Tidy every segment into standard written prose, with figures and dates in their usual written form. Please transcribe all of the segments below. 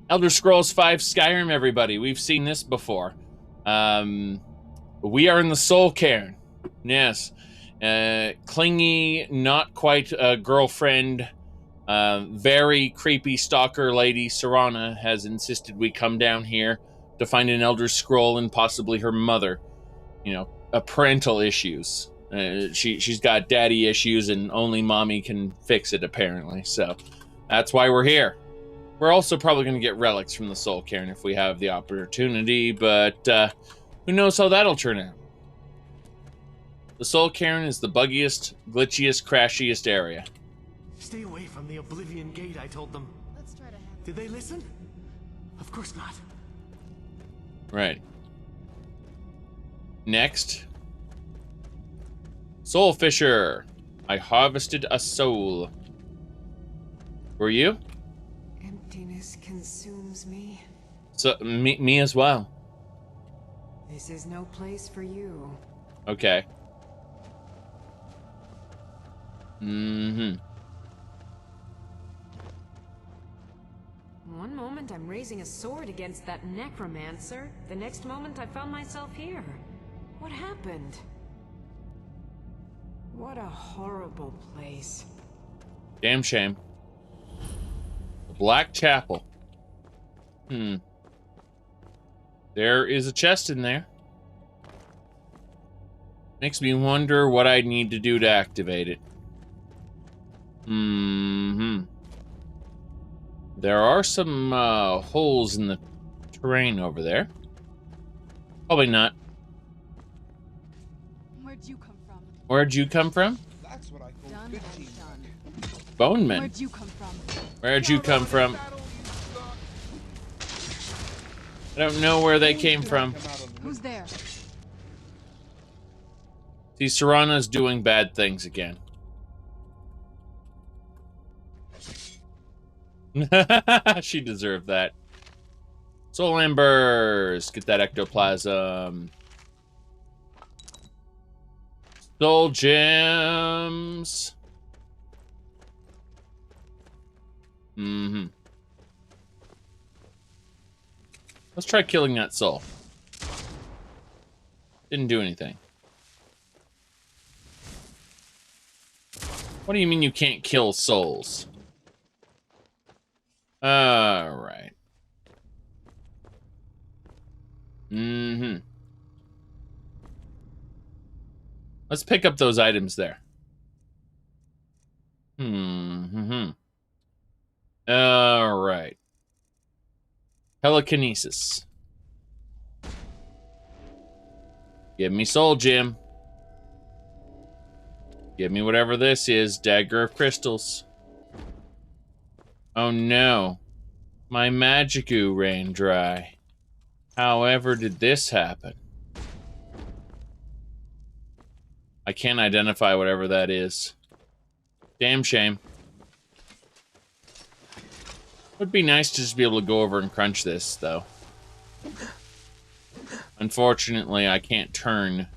Elder Scrolls V Skyrim, everybody. We've seen this before. We are in the Soul Cairn. Yes. Clingy, not quite a girlfriend, very creepy stalker lady, Serana, has insisted we come down here to find an Elder Scroll and possibly her mother. You know, parental issues. She's got daddy issues and only mommy can fix it, apparently. So that's why we're here. We're also probably going to get relics from the Soul Cairn if we have the opportunity, but who knows how that'll turn out. The Soul Cairn is the buggiest, glitchiest, crashiest area. Stay away from the Oblivion Gate, I told them. Let's try to have... Did they listen? Of course not. Right. Next. Soul Fisher. I harvested a soul. Were you? Emptiness consumes me. So, me as well. This is no place for you. Okay. Mm-hmm. One moment I'm raising a sword against that necromancer. The next moment I found myself here. What happened? What a horrible place. Damn shame. The Black Chapel. There is a chest in there. Makes me wonder what I'd need to do to activate it. There are some holes in the terrain over there. Probably not. Where'd you come from? Where'd you come from? That's what I call Done good and teamwork. done. Boneman. Where'd you come from? Where'd you come from? I don't know where they came from. Who's there? See, Serana's doing bad things again. She deserved that. Soul Embers. Get that ectoplasm. Soul Gems. Let's try killing that soul. Didn't do anything. What do you mean you can't kill souls? Alright. Let's pick up those items there. Alright. Telekinesis. Give me soul gem. Give me whatever this is. Dagger of crystals. Oh no. My Magicoo ran dry. However did this happen? I can't identify whatever that is. Damn shame. Would be nice to just be able to go over and crunch this, though. Unfortunately, I can't turn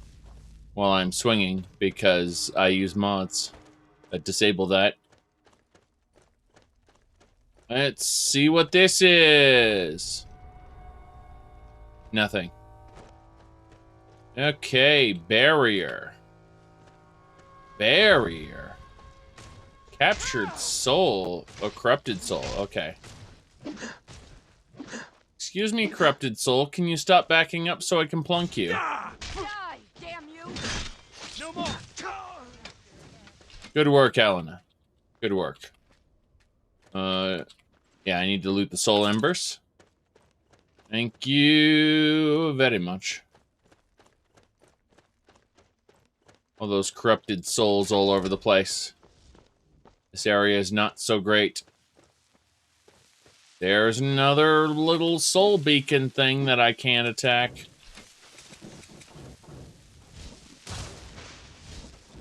while I'm swinging because I use mods that disable that. Let's see what this is. Nothing. Okay, barrier. Barrier. Captured soul. Oh, corrupted soul. Okay. Excuse me, corrupted soul. Can you stop backing up so I can plunk you? Die, damn you! No more. Good work, Elena. Good work. Yeah, I need to loot the soul embers. Thank you very much. All those corrupted souls all over the place. This area is not so great. There's another little soul beacon thing that I can't attack.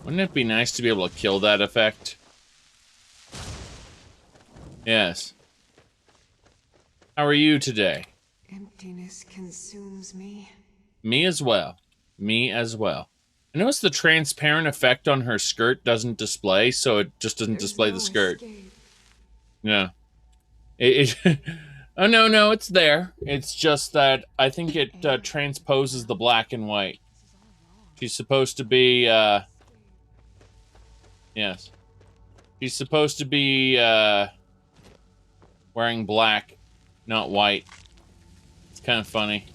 Wouldn't it be nice to be able to kill that effect? Yes. How are you today? Emptiness consumes me. Me as well. Me as well. I noticed the transparent effect on her skirt doesn't display, so it just doesn't display the skirt. Escape. Yeah. It Oh, no, it's there. It's just that I think it transposes the black and white. She's supposed to be, yes. She's supposed to be, wearing black, not white. It's kind of funny.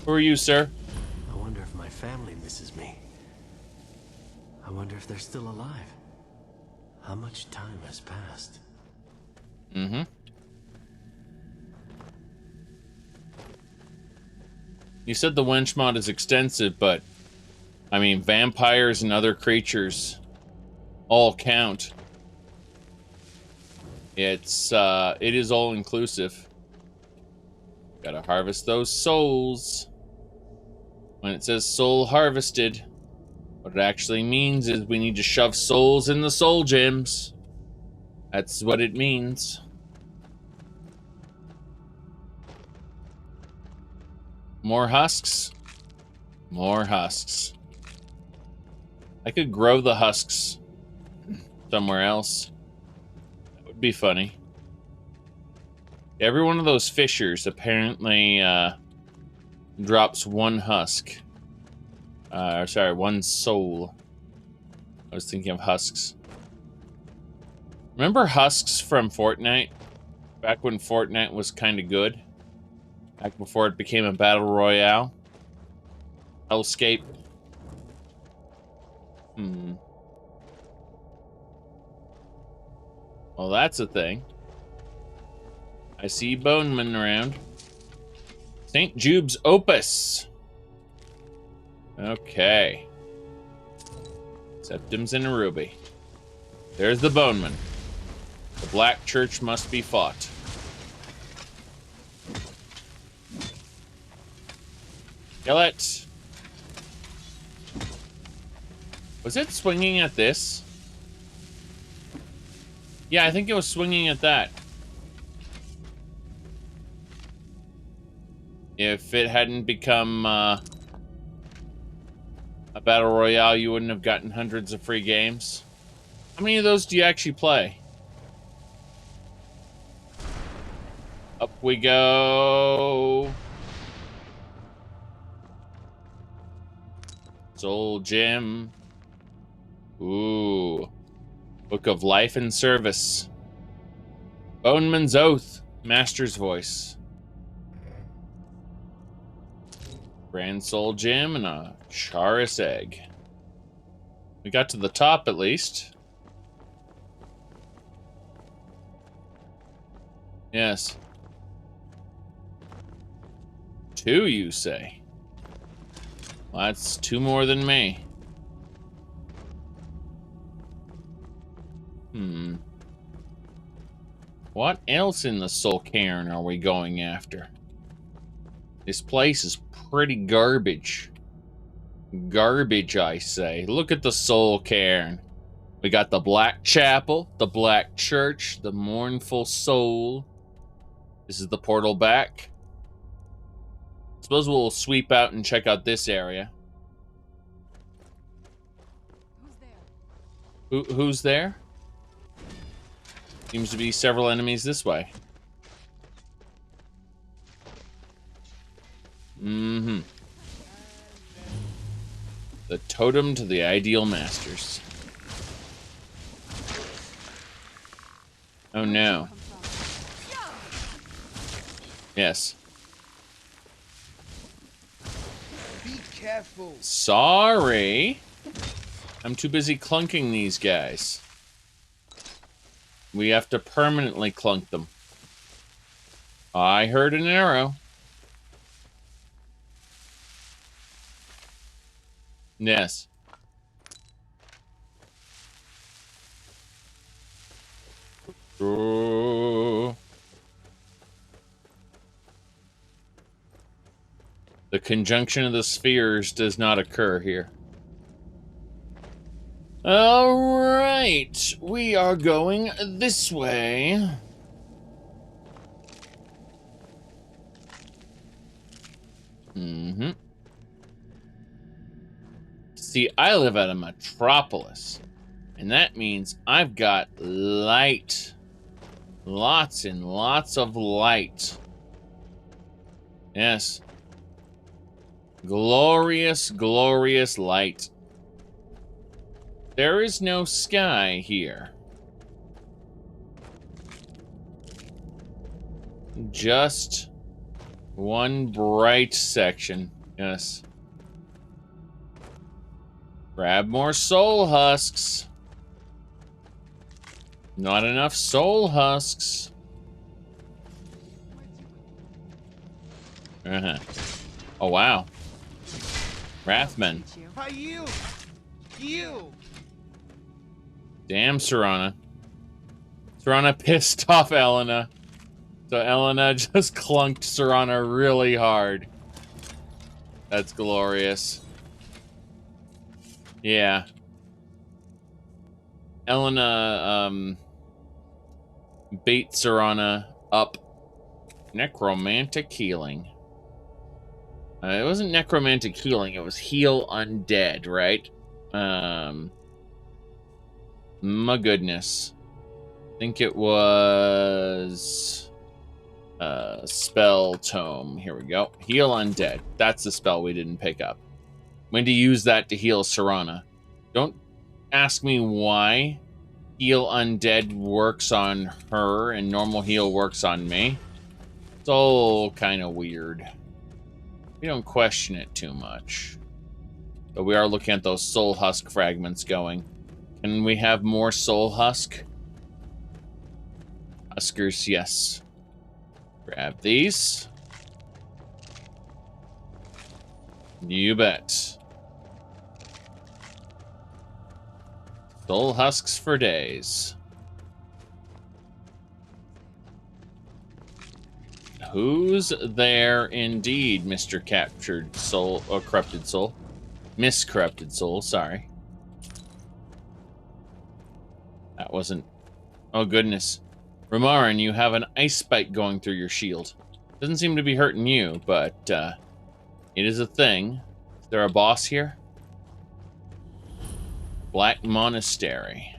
Who are you, sir? I wonder if my family misses me. I wonder if they're still alive. How much time has passed? Mm-hmm. You said the wench mod is extensive, but I mean, vampires and other creatures all count. It is all inclusive. Gotta harvest those souls. When it says soul harvested, what it actually means is we need to shove souls in the soul gems. That's what it means. More husks. More husks. I could grow the husks somewhere else. That would be funny. Every one of those fissures apparently drops one husk. Sorry, one soul. I was thinking of husks. Remember husks from Fortnite? Back when Fortnite was kind of good? Back before it became a battle royale? Hellscape? Well, that's a thing. I see Boneman around. St. Jube's Opus. Okay. Septums and a ruby. There's the Boneman. The Black Church must be fought. Kill it. Was it swinging at this? Yeah, I think it was swinging at that. If it hadn't become a battle royale, you wouldn't have gotten hundreds of free games. How many of those do you actually play? Up we go. Soul Gem. Ooh. Book of Life and Service. Boneman's Oath. Master's Voice. Grand Soul Gem and a Charis Egg. We got to the top at least. Yes. 2, you say? Well, that's 2 more than me. What else in the Soul Cairn are we going after? This place is pretty garbage. Garbage, I say. Look at the Soul Cairn. We got the Black Chapel, the Black Church, the Mournful Soul. This is the portal back. Suppose we'll sweep out and check out this area. Who's there? Who's there? Seems to be several enemies this way. The totem to the ideal masters. Oh no. Yes. Be careful. Sorry. I'm too busy clunking these guys. We have to permanently clunk them. I heard an arrow. Yes. Ooh. The conjunction of the spheres does not occur here. All right, we are going this way. See, I live at a metropolis, and that means I've got light Lots and lots of light. Yes. Glorious, glorious light. There is no sky here. Just one bright section. Yes. Grab more soul husks. Not enough soul husks. Uh-huh. Oh, wow. Wrathmen. Hi, you! You! Damn, Serana. Serana pissed off Elena. So Elena just clunked Serana really hard. That's glorious. Yeah. Elena, bait Serana up. Necromantic healing. It wasn't necromantic healing, it was heal undead, right? My goodness. I think it was spell tome. Here we go. Heal undead. That's the spell we didn't pick up. When to use that to heal Serana. Don't ask me why heal undead works on her and normal heal works on me. It's all kind of weird. We don't question it too much. But we are looking at those soul husk fragments going. Can we have more soul husk? Huskers, yes. Grab these. You bet. Soul husks for days. Who's there indeed, Mr. Captured Soul, or Corrupted Soul? Miss Corrupted Soul, sorry. That wasn't... Oh, goodness. Ramaran, you have an ice spike going through your shield. Doesn't seem to be hurting you, but it is a thing. Is there a boss here? Black Monastery.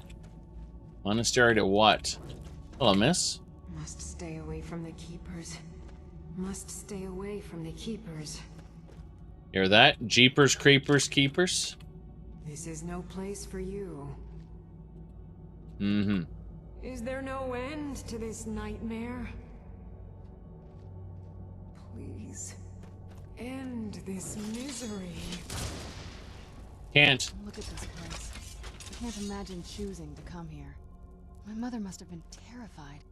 Monastery to what? Hello, miss. Must stay away from the keepers. Must stay away from the keepers. Hear that? Jeepers, creepers, keepers? This is no place for you. Mm-hmm. Is there no end to this nightmare? Please, end this misery. Can't. Look at this place. I can't imagine choosing to come here. My mother must have been terrified.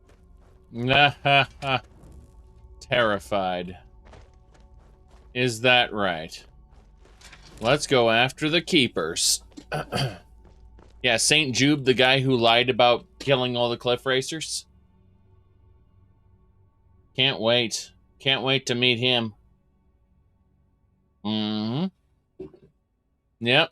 Terrified. Is that right? Let's go after the keepers. Yeah, St. Jube, the guy who lied about killing all the cliff racers. Can't wait. Can't wait to meet him. Mm-hmm. Yep.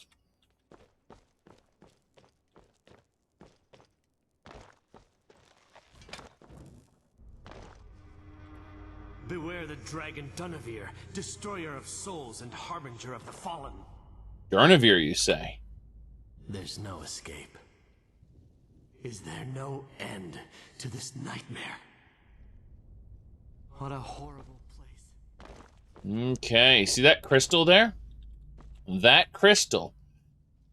Beware the dragon Dunavir, destroyer of souls and harbinger of the fallen. Durnavir, you say? There's no escape. Is there no end to this nightmare? What a horrible place. Okay, see that crystal there? That crystal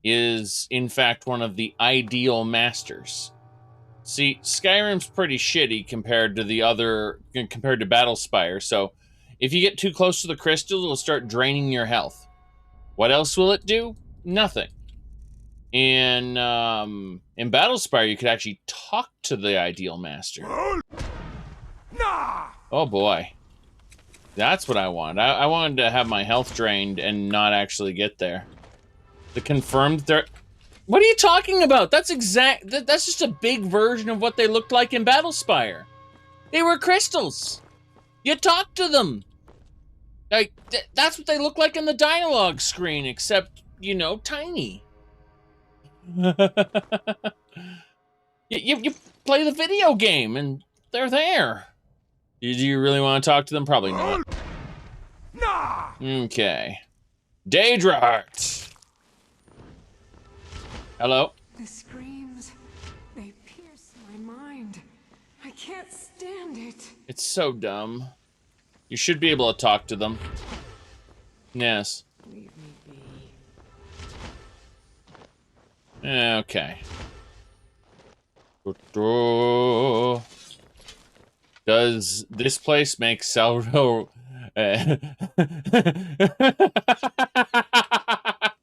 is, in fact, one of the ideal masters. See, Skyrim's pretty shitty compared to Battlespire, so if you get too close to the crystal, it'll start draining your health. What else will it do? Nothing. In Battlespire, you could actually talk to the ideal master. Oh boy. That's what I wanted. I wanted to have my health drained and not actually get there. The confirmed there. What are you talking about? That's just a big version of what they looked like in Battlespire. They were crystals. You talk to them. Like, that's what they look like in the dialogue screen, except, you know, tiny. you play the video game and they're there. Do you really want to talk to them? Probably not. Okay. Daedra Heart. Hello? The screams, they pierce my mind. I can't stand it. It's so dumb. You should be able to talk to them. Yes. Leave me be. Okay. Does this place make Celril...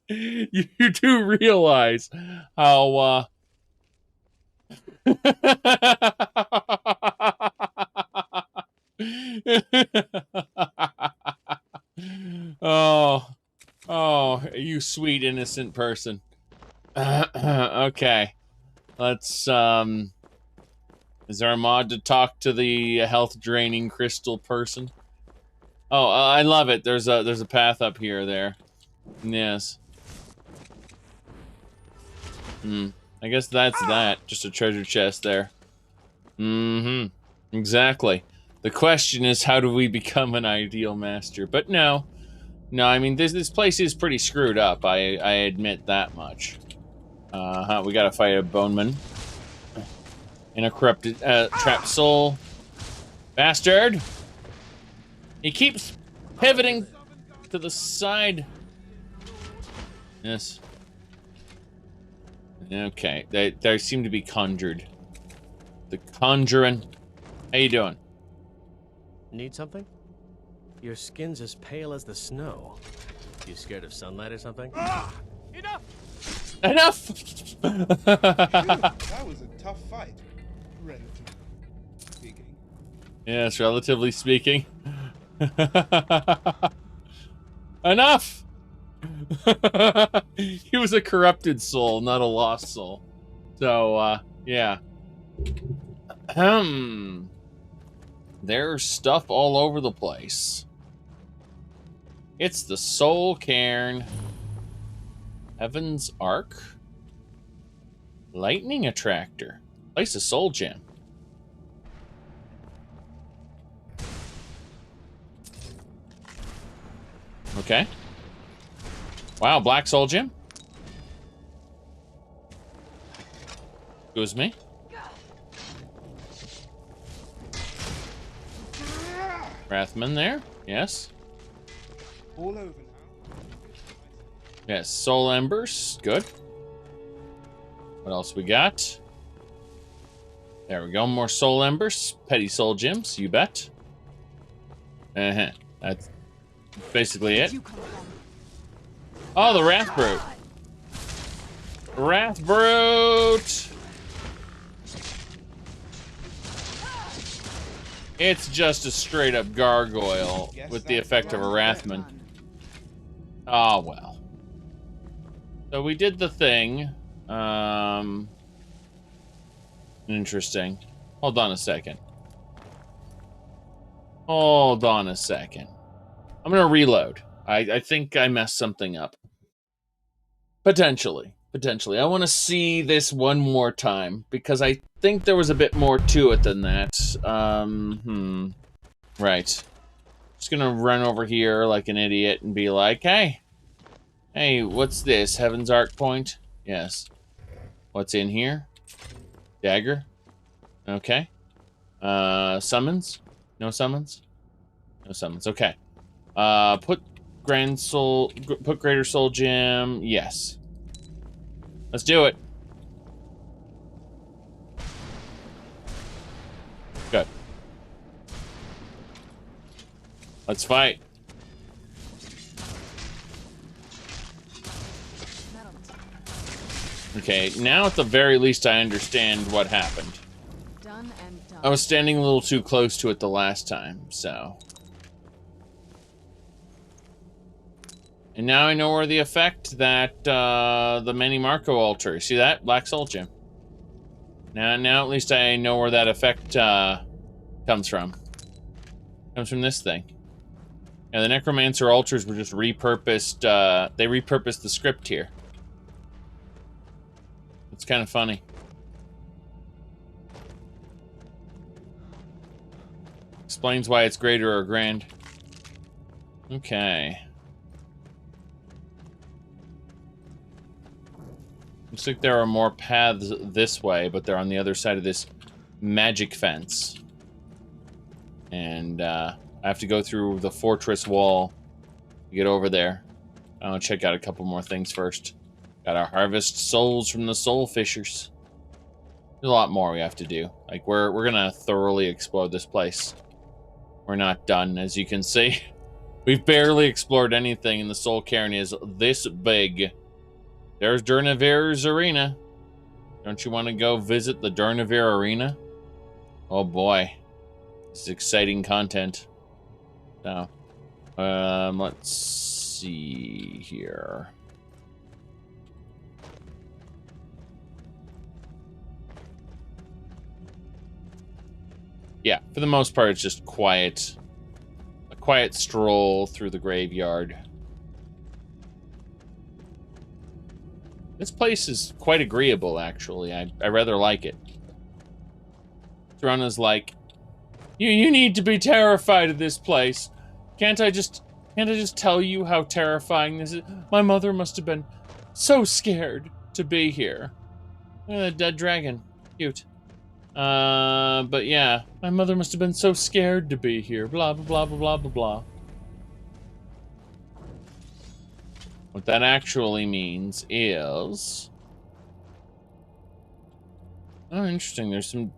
You do realize how, oh, you sweet innocent person. Okay. Let's, is there a mod to talk to the health draining crystal person? Oh, I love it. There's a path up here there. Yes. I guess that's that. Just a treasure chest there. Exactly. The question is, how do we become an ideal master? But no. No, I mean, this place is pretty screwed up. I admit that much. We gotta fight a boneman. And a corrupted, trapped soul. Bastard! He keeps pivoting to the side. Yes. Okay, they seem to be conjured. The conjuring. How you doing? Need something? Your skin's as pale as the snow. You scared of sunlight or something? Enough! Enough! That was a tough fight, relatively speaking. Yes, relatively speaking. Enough! He was a corrupted soul, not a lost soul. So, yeah. There's stuff all over the place. It's the Soul Cairn. Heaven's Ark. Lightning Attractor. Place a soul gem. Okay. Wow, black soul gem. Excuse me. Wrathman there. Yes. All over now. Yes, soul embers. Good. What else we got? There we go. More soul embers. Petty soul gems. You bet. That's basically it. Oh, the Wrath Brute. Wrath Brute! It's just a straight up gargoyle with the effect of a Wrathman. Oh, well. So we did the thing. Interesting. Hold on a second. Hold on a second. I'm gonna reload. I think I messed something up. Potentially. I want to see this one more time, because I think there was a bit more to it than that. Right. Just gonna run over here like an idiot and be like, hey, what's this? Heaven's Arc Point? Yes. What's in here? Dagger? Okay. Summons? No summons? No summons. Okay. Put Greater Soul Gem. Yes. Let's do it. Good. Let's fight. Okay, now at the very least I understand what happened. Done and done. I was standing a little too close to it the last time, so. And now I know where the effect that the Many Marco altar. See that? Black Soul Gem. Now at least I know where that effect comes from. Comes from this thing. And the Necromancer altars were just repurposed. They repurposed the script here. It's kind of funny. Explains why it's greater or grand. Okay. Looks like there are more paths this way, but they're on the other side of this magic fence. And I have to go through the fortress wall to get over there. I'll check out a couple more things first. Gotta harvest souls from the soul fishers. There's a lot more we have to do. Like, we're gonna thoroughly explore this place. We're not done, as you can see. We've barely explored anything, and the Soul Cairn is this big. There's Durnavir's Arena. Don't you want to go visit the Durnavir Arena? Oh boy. This is exciting content. So, let's see here. Yeah, for the most part, it's just quiet. A quiet stroll through the graveyard. This place is quite agreeable, actually. I rather like it. Serana's like, you need to be terrified of this place. Can't I just tell you how terrifying this is? My mother must have been so scared to be here. Look at that dead dragon. Cute. But yeah, my mother must have been so scared to be here. Blah, blah, blah, blah, blah, blah. What that actually means is... Oh, interesting.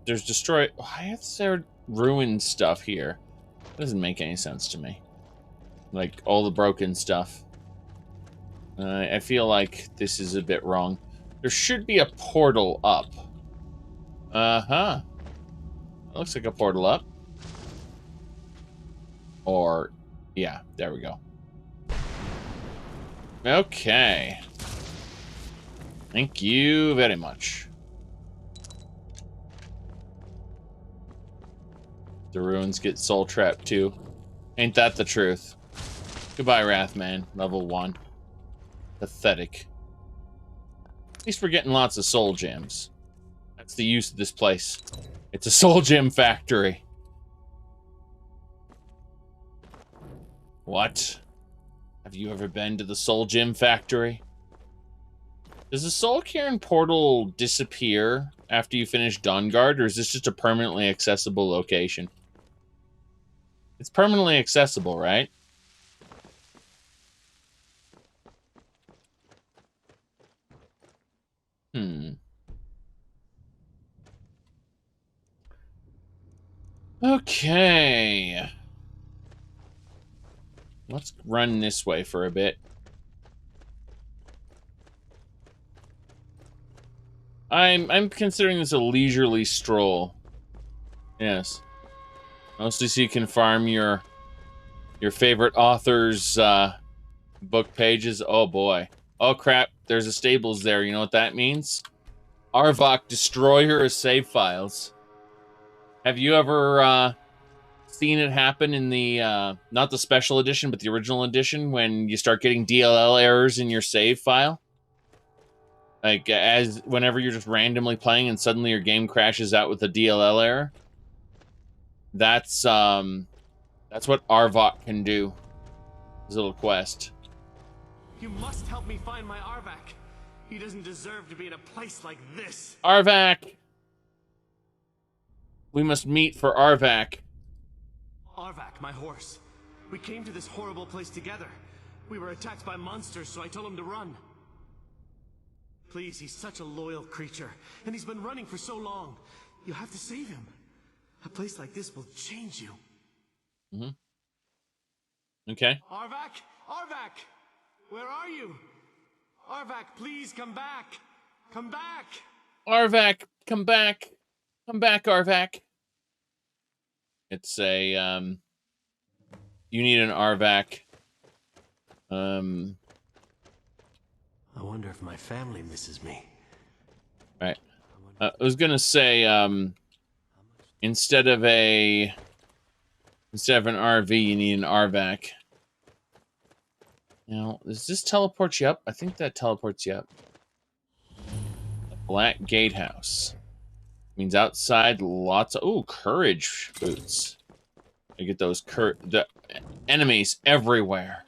There's destroy... Why is there ruined stuff here? That doesn't make any sense to me. Like, all the broken stuff. I feel like this is a bit wrong. There should be a portal up. Uh-huh. Looks like a portal up. Or, yeah, there we go. Okay. Thank you very much. The ruins get soul trapped too. Ain't that the truth? Goodbye, Wrathman. Level 1. Pathetic. At least we're getting lots of soul gems. That's the use of this place. It's a soul gem factory. What? Have you ever been to the soul gem factory? Does the Soul Cairn portal disappear after you finish Dawnguard, or is this just a permanently accessible location? It's permanently accessible, right? Okay. Let's run this way for a bit. I'm considering this a leisurely stroll. Yes. Mostly so you can farm your favorite author's book pages. Oh boy. Oh crap, there's a stables there. You know what that means? Arvok, destroyer of save files. Have you ever seen it happen in the, not the special edition, but the original edition, when you start getting DLL errors in your save file? Like, whenever you're just randomly playing and suddenly your game crashes out with a DLL error? That's what Arvok can do. His little quest. You must help me find my Arvak. He doesn't deserve to be in a place like this. Arvak! We must meet for Arvak. Arvak, my horse. We came to this horrible place together. We were attacked by monsters, so I told him to run. Please, he's such a loyal creature, and he's been running for so long. You have to save him. A place like this will change you. Mm-hmm. Okay. Arvak! Arvak! Where are you? Arvak, please come back! Come back! Arvak, come back! Come back, Arvak! It's a, you need an Arvak. I wonder if my family misses me. Right. I was gonna say, instead of an RV, you need an Arvak. Now, does this teleport you up? I think that teleports you up. The Black Gatehouse. Means outside lots of... Ooh, courage boots. I get those the enemies everywhere.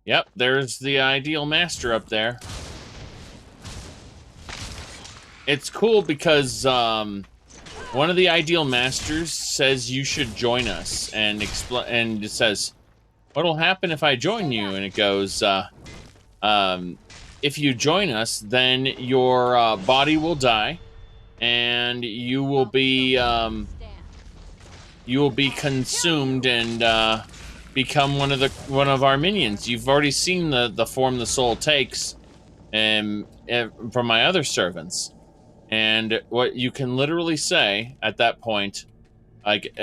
Yep, there's the ideal master up there. It's cool because, one of the ideal masters says you should join us, and it says, what'll happen if I join you? And it goes, if you join us, then your body will die, and you will be consumed and become one of our minions. You've already seen the form the soul takes, from my other servants. And what you can literally say at that point, like,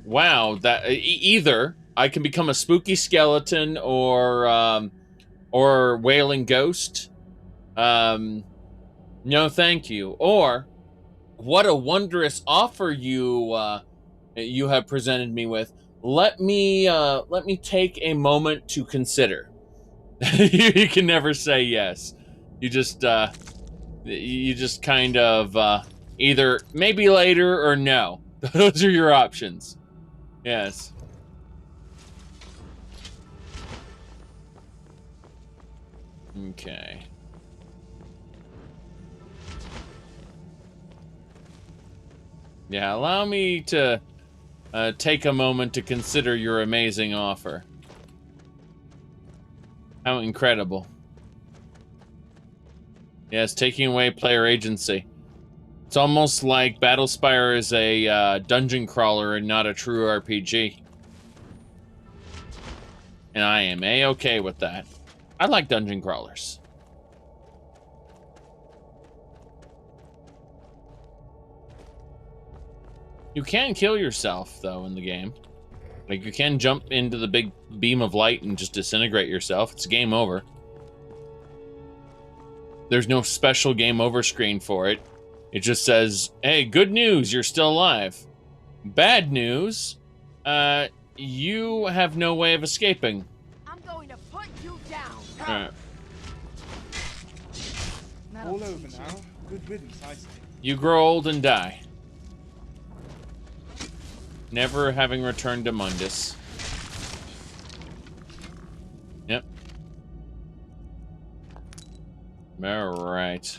wow, that either I can become a spooky skeleton or wailing ghost. No, thank you. Or what a wondrous offer you have presented me with. Let me take a moment to consider. You can never say yes. You just kind of either maybe later or no. Those are your options. Yes. Okay. Yeah, allow me to take a moment to consider your amazing offer. How incredible. Yes, taking away player agency. It's almost like Battlespire is a dungeon crawler and not a true RPG. And I am A-okay with that. I like dungeon crawlers. You can kill yourself, though, in the game. Like, you can jump into the big beam of light and just disintegrate yourself. It's game over. There's no special game over screen for it. It just says, hey, good news, you're still alive. Bad news, you have no way of escaping. I'm going to put you down. All over now. Good riddance, I say. You grow old and die. Never having returned to Mundus. Yep. Alright.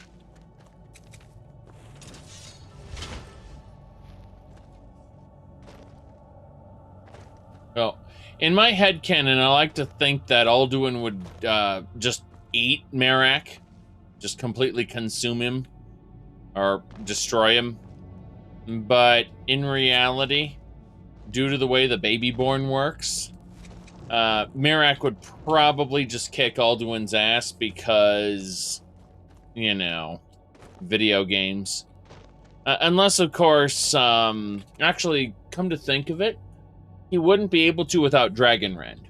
Well, in my headcanon, I like to think that Alduin would just eat Merak. Just completely consume him. Or destroy him. But in reality, due to the way the Babyborn works, Merak would probably just kick Alduin's ass because, you know, video games. Unless, of course, actually, come to think of it, he wouldn't be able to without Dragonrend.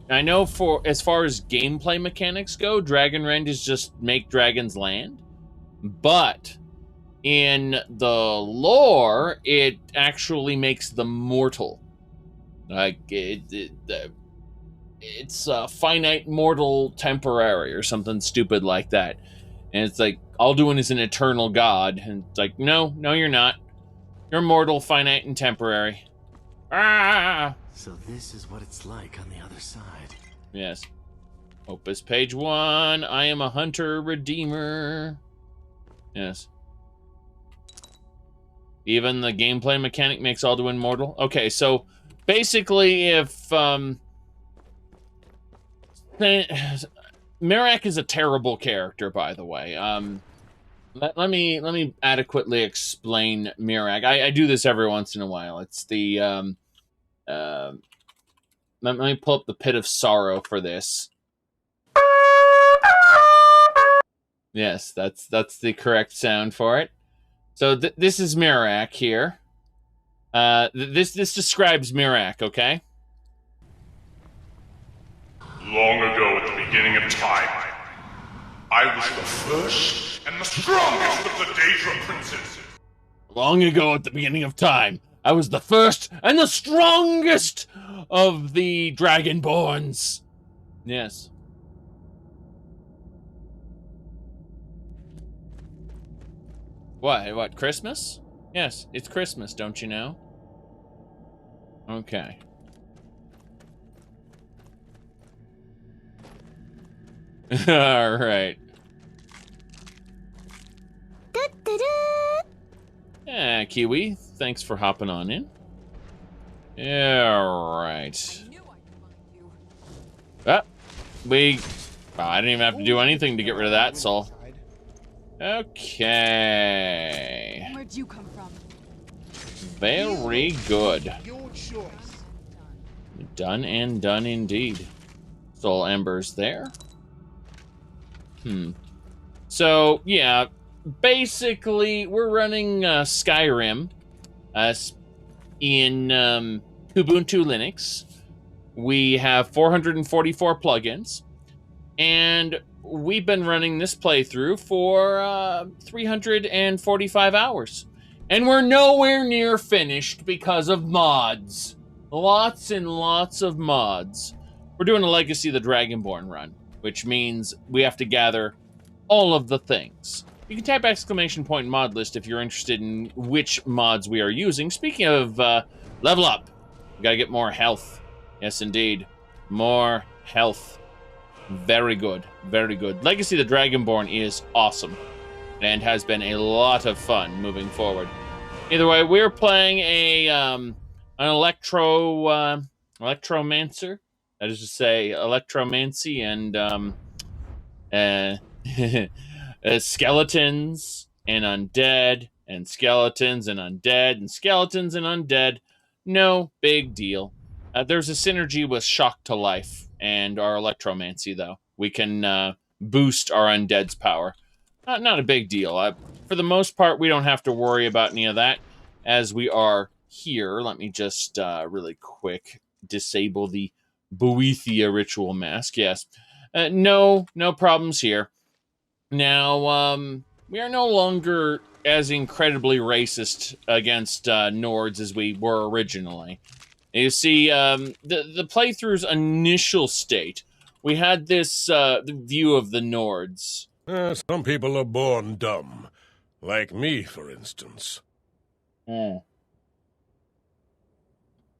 I know as far as gameplay mechanics go, Dragonrend is just make dragons land. But in the lore, it actually makes them mortal. Like, it's a finite mortal temporary or something stupid like that. And it's like, Alduin is an eternal god. And it's like, no, you're not. You're mortal, finite, and temporary. Ah! So this is what it's like on the other side. Yes. Opus page 1. I am a hunter redeemer. Yes. Even the gameplay mechanic makes Alduin mortal. Okay, so basically, if Merak is a terrible character, by the way. Let me adequately explain Merak. I do this every once in a while. It's the let me pull up the Pit of Sorrow for this. Yes, that's the correct sound for it. So this is Merak here. This describes Merak, okay? Long ago at the beginning of time, I was the first and the strongest of the Daedra princes. Long ago at the beginning of time, I was the first and the strongest of the Dragonborns. Yes. What, Christmas? Yes, it's Christmas, don't you know? Okay. All right. Yeah, Kiwi, thanks for hopping on in. All right. Ah, I didn't even have to do anything to get rid of that soul. Okay. Where'd you come from? Very good. Your choice. Done and done indeed. Soul embers there. So, yeah, basically, we're running Skyrim in Ubuntu Linux. We have 444 plugins, and we've been running this playthrough for 345 hours. And we're nowhere near finished because of mods. Lots and lots of mods. We're doing a Legacy of the Dragonborn run, which means we have to gather all of the things. You can type ! mod list if you're interested in which mods we are using. Speaking of level up, we gotta get more health. Yes, indeed. More health. Very good. Very good. Legacy of the Dragonborn is awesome and has been a lot of fun moving forward. Either way, we're playing an electromancer. That is to say, electromancy and skeletons and undead and skeletons and undead and skeletons and undead. No big deal. There's a synergy with Shock to Life and our electromancy, though. We can boost our undead's power. Not a big deal. For the most part, we don't have to worry about any of that as we are here. Let me just really quick disable the Boethia ritual mask. Yes. No problems here. Now, we are no longer as incredibly racist against Nords as we were originally. You see, the playthrough's initial state, we had this view of the Nords. Some people are born dumb. Like me, for instance.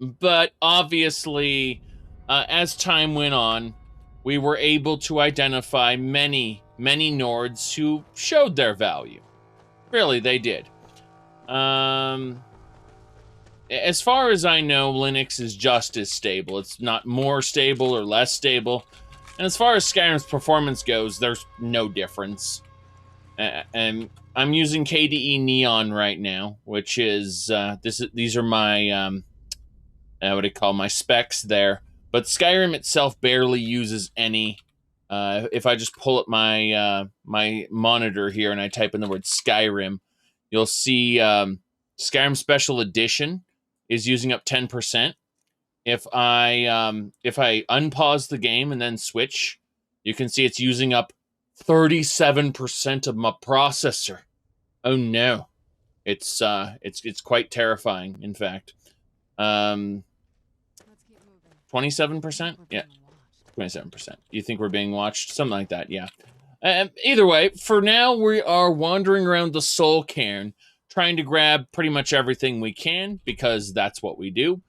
But obviously, as time went on, we were able to identify many Nords who showed their value. Really, they did. As far as I know, Linux is just as stable. It's not more stable or less stable. And as far as Skyrim's performance goes, there's no difference. And I'm using KDE Neon right now, which is these are my what do you call my specs there. But Skyrim itself barely uses any. If I just pull up my my monitor here and I type in the word Skyrim, you'll see Skyrim Special Edition is using up 10%. If I unpause the game and then switch, you can see it's using up 37% of my processor. Oh no, it's quite terrifying. In fact, 27%. Yeah, 27%. You think we're being watched? Something like that. Yeah. Either way, for now we are wandering around the Soul Cairn, trying to grab pretty much everything we can because that's what we do.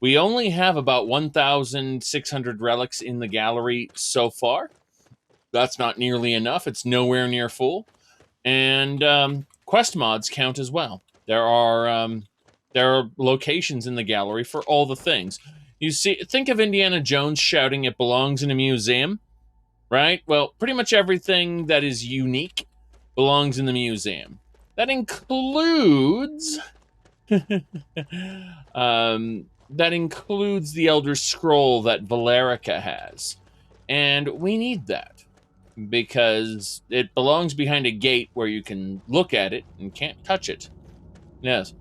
We only have about 1,600 relics in the gallery so far. That's not nearly enough. It's nowhere near full. And quest mods count as well. There are locations in the gallery for all the things. You see, think of Indiana Jones shouting, "It belongs in a museum," right? Well, pretty much everything that is unique belongs in the museum. That includes that includes the Elder Scroll that Valerica has. And we need that because it belongs behind a gate where you can look at it and can't touch it. Yes.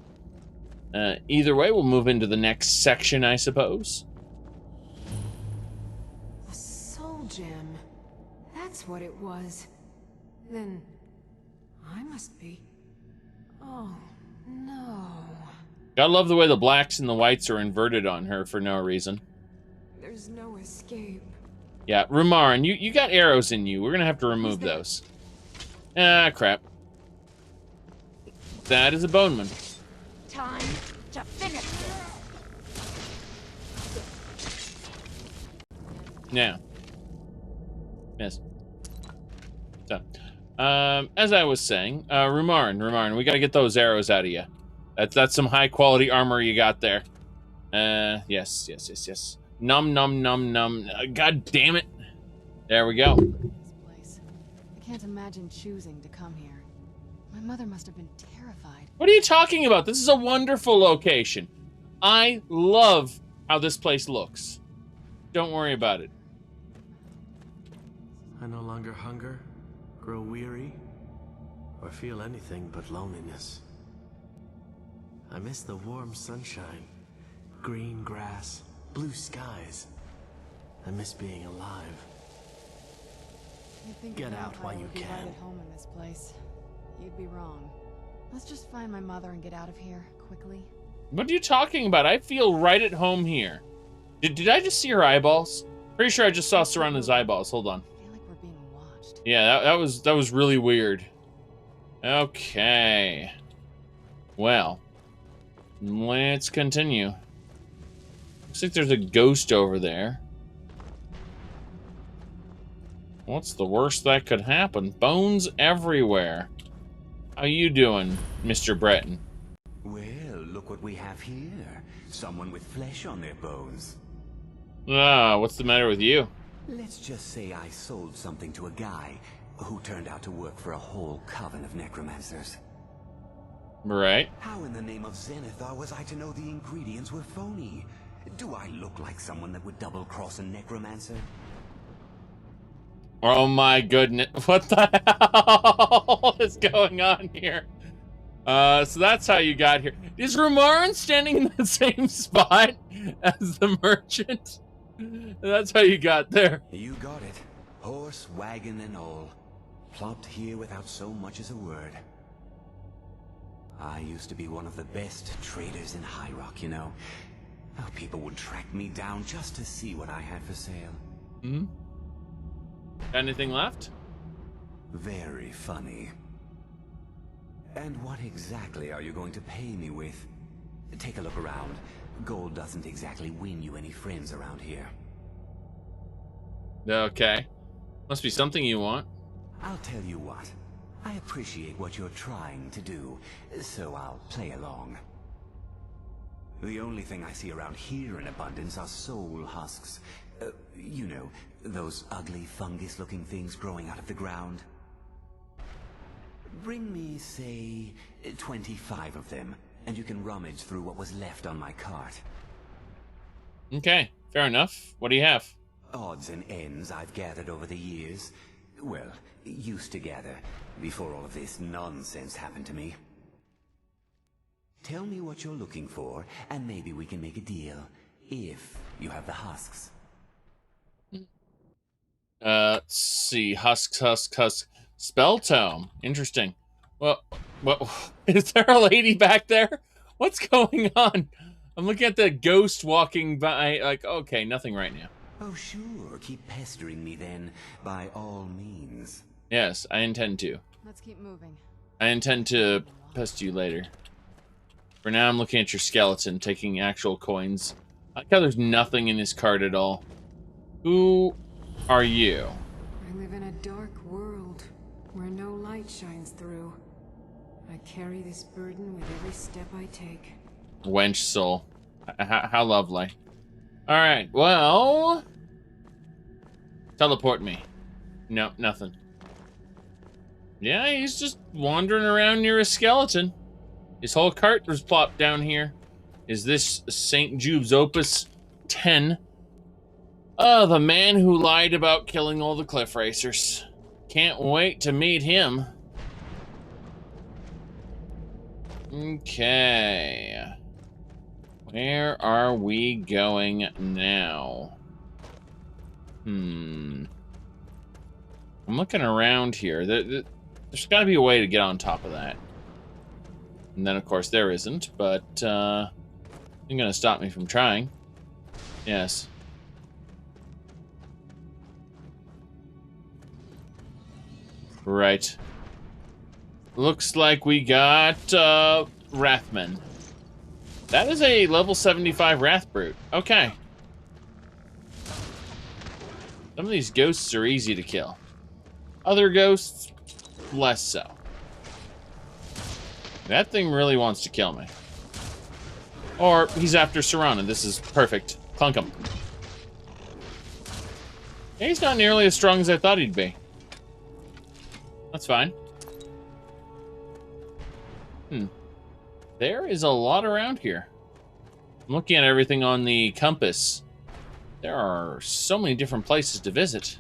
Either way, we'll move into the next section, I suppose. A soul gem. That's what it was. Then I must be. Oh, no. Gotta love the way the blacks and the whites are inverted on her for no reason. There's no escape. Yeah, Rumarin, you got arrows in you. We're gonna have to remove those. Ah, crap. That is a boneman. Time to finish this. Now. Yes. So, as I was saying, Rumarin, we gotta get those arrows out of you. That's some high quality armor you got there. Yes. Num. God damn it. There we go. This place. I can't imagine choosing to come here. My mother must have been terrified. What are you talking about? This is a wonderful location. I love how this place looks. Don't worry about it. I no longer hunger, grow weary, or feel anything but loneliness. I miss the warm sunshine, green grass, blue skies. I miss being alive. You'd think Get a out while vampire you would be can. right at home in this place. You'd be wrong. Let's just find my mother and get out of here quickly. What are you talking about? I feel right at home here. Did I just see her eyeballs? Pretty sure I just saw Serana's eyeballs. Hold on. I feel like we're being watched. Yeah, that was really weird. Okay. Well, let's continue. Looks like there's a ghost over there. What's the worst that could happen? Bones everywhere. How you doing, Mr. Breton? Well, look what we have here. Someone with flesh on their bones. Ah, what's the matter with you? Let's just say I sold something to a guy who turned out to work for a whole coven of necromancers. Right. How in the name of Zenithar was I to know the ingredients were phony? Do I look like someone that would double-cross a necromancer? Oh my goodness. What the hell is going on here? So that's how you got here. Is Romarin standing in the same spot as the merchant? That's how you got there. You got it. Horse, wagon, and all. Plopped here without so much as a word. I used to be one of the best traders in High Rock, you know. How people would track me down just to see what I had for sale. Hmm? Got anything left? Very funny. And what exactly are you going to pay me with? Take a look around. Gold doesn't exactly win you any friends around here. Okay. Must be something you want. I'll tell you what. I appreciate what you're trying to do, so I'll play along. The only thing I see around here in abundance are soul husks. You know, those ugly fungus-looking things growing out of the ground. Bring me, say, 25 of them, and you can rummage through what was left on my cart. Okay, fair enough. What do you have? Odds and ends I've gathered over the years. Well, used to gather, before all of this nonsense happened to me. Tell me what you're looking for, and maybe we can make a deal, if you have the husks. Let's see. Husks. Spell tome. Interesting. Well, is there a lady back there? What's going on? I'm looking at the ghost walking by, like, okay, nothing right now. Oh, sure. Keep pestering me then, by all means. Yes, I intend to. Let's keep moving. I intend to pest you later. For now, I'm looking at your skeleton, taking actual coins. I like how there's nothing in his cart at all. Who are you? I live in a dark world where no light shines through. I carry this burden with every step I take. Wench soul. How lovely. Alright, well... Teleport me. No, nothing. Yeah, he's just wandering around near a skeleton. His whole cart was plopped down here. Is this St. Jude's Opus 10? Oh, the man who lied about killing all the cliff racers. Can't wait to meet him. Okay. Where are we going now? I'm looking around here. There's got to be a way to get on top of that. And then, of course, there isn't, but I'm going to stop me from trying. Yes. Right. Looks like we got Wrathman. That is a level 75 Wrath Brute. Okay. Some of these ghosts are easy to kill. Other ghosts, less so. That thing really wants to kill me. Or he's after Serana. This is perfect. Clunk him. Yeah, he's not nearly as strong as I thought he'd be. That's fine. There is a lot around here. I'm looking at everything on the compass. There are so many different places to visit.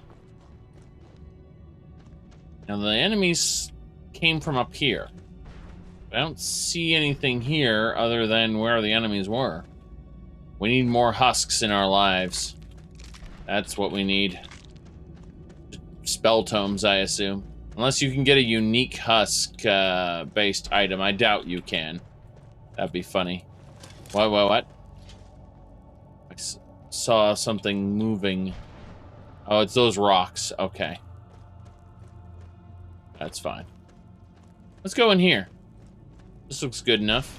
Now, the enemies came from up here. I don't see anything here other than where the enemies were. We need more husks in our lives. That's what we need. Spell tomes, I assume. Unless you can get a unique husk-based item. I doubt you can. That'd be funny. What? I saw something moving. Oh, it's those rocks. Okay. That's fine. Let's go in here. This looks good enough.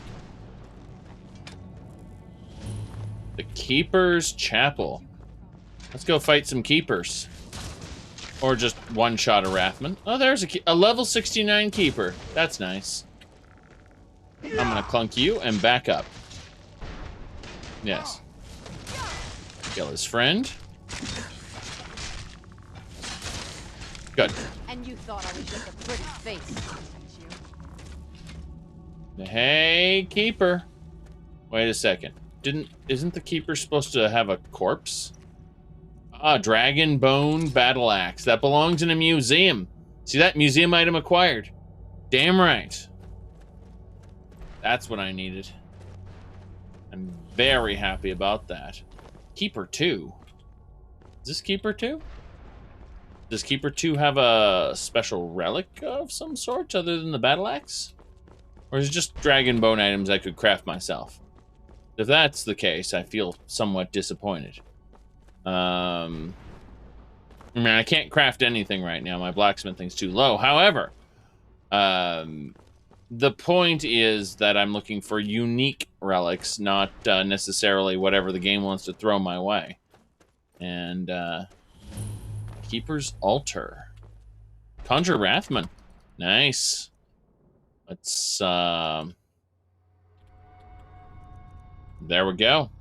The Keeper's Chapel. Let's go fight some Keepers. Or just one-shot a Wrathman. Oh, there's a level 69 Keeper. That's nice. I'm gonna clunk you and back up. Yes. Kill his friend. Good. And you thought I was just a pretty face. Hey, Keeper. Wait a second. Isn't the Keeper supposed to have a corpse? Ah, Dragon Bone Battle Axe. That belongs in a museum. See that? Museum item acquired. Damn right. That's what I needed. I'm very happy about that. Keeper 2. Is this Keeper 2? Does Keeper 2 have a special relic of some sort other than the Battle Axe? Or is it just Dragon Bone items I could craft myself? If that's the case, I feel somewhat disappointed. I mean, I can't craft anything right now. My blacksmithing's too low. However, the point is that I'm looking for unique relics, not necessarily whatever the game wants to throw my way. And, Keeper's Altar. Conjure Wrathman. Nice. Let's, there we go.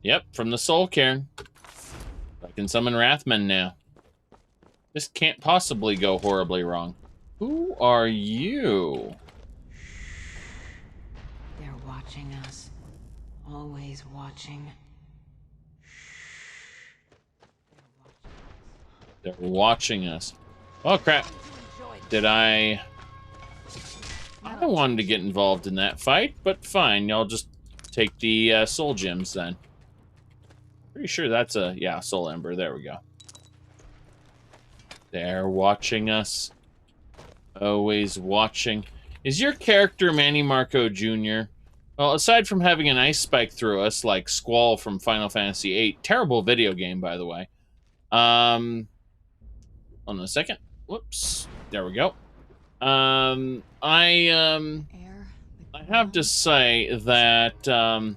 Yep, from the Soul Cairn. I can summon Wrathmen now. This can't possibly go horribly wrong. Who are you? They're watching us. Always watching. They're watching us. Oh, crap. Did I wanted to get involved in that fight, but fine. Y'all just take the soul gems then. Pretty sure that's a, yeah, soul ember. There we go. They're watching us. Always watching. Is your character Manny Marco Jr.? Well, aside from having an ice spike through us, like Squall from Final Fantasy VIII, terrible video game, by the way. Hold on a second. Whoops. There we go. I have to say that, I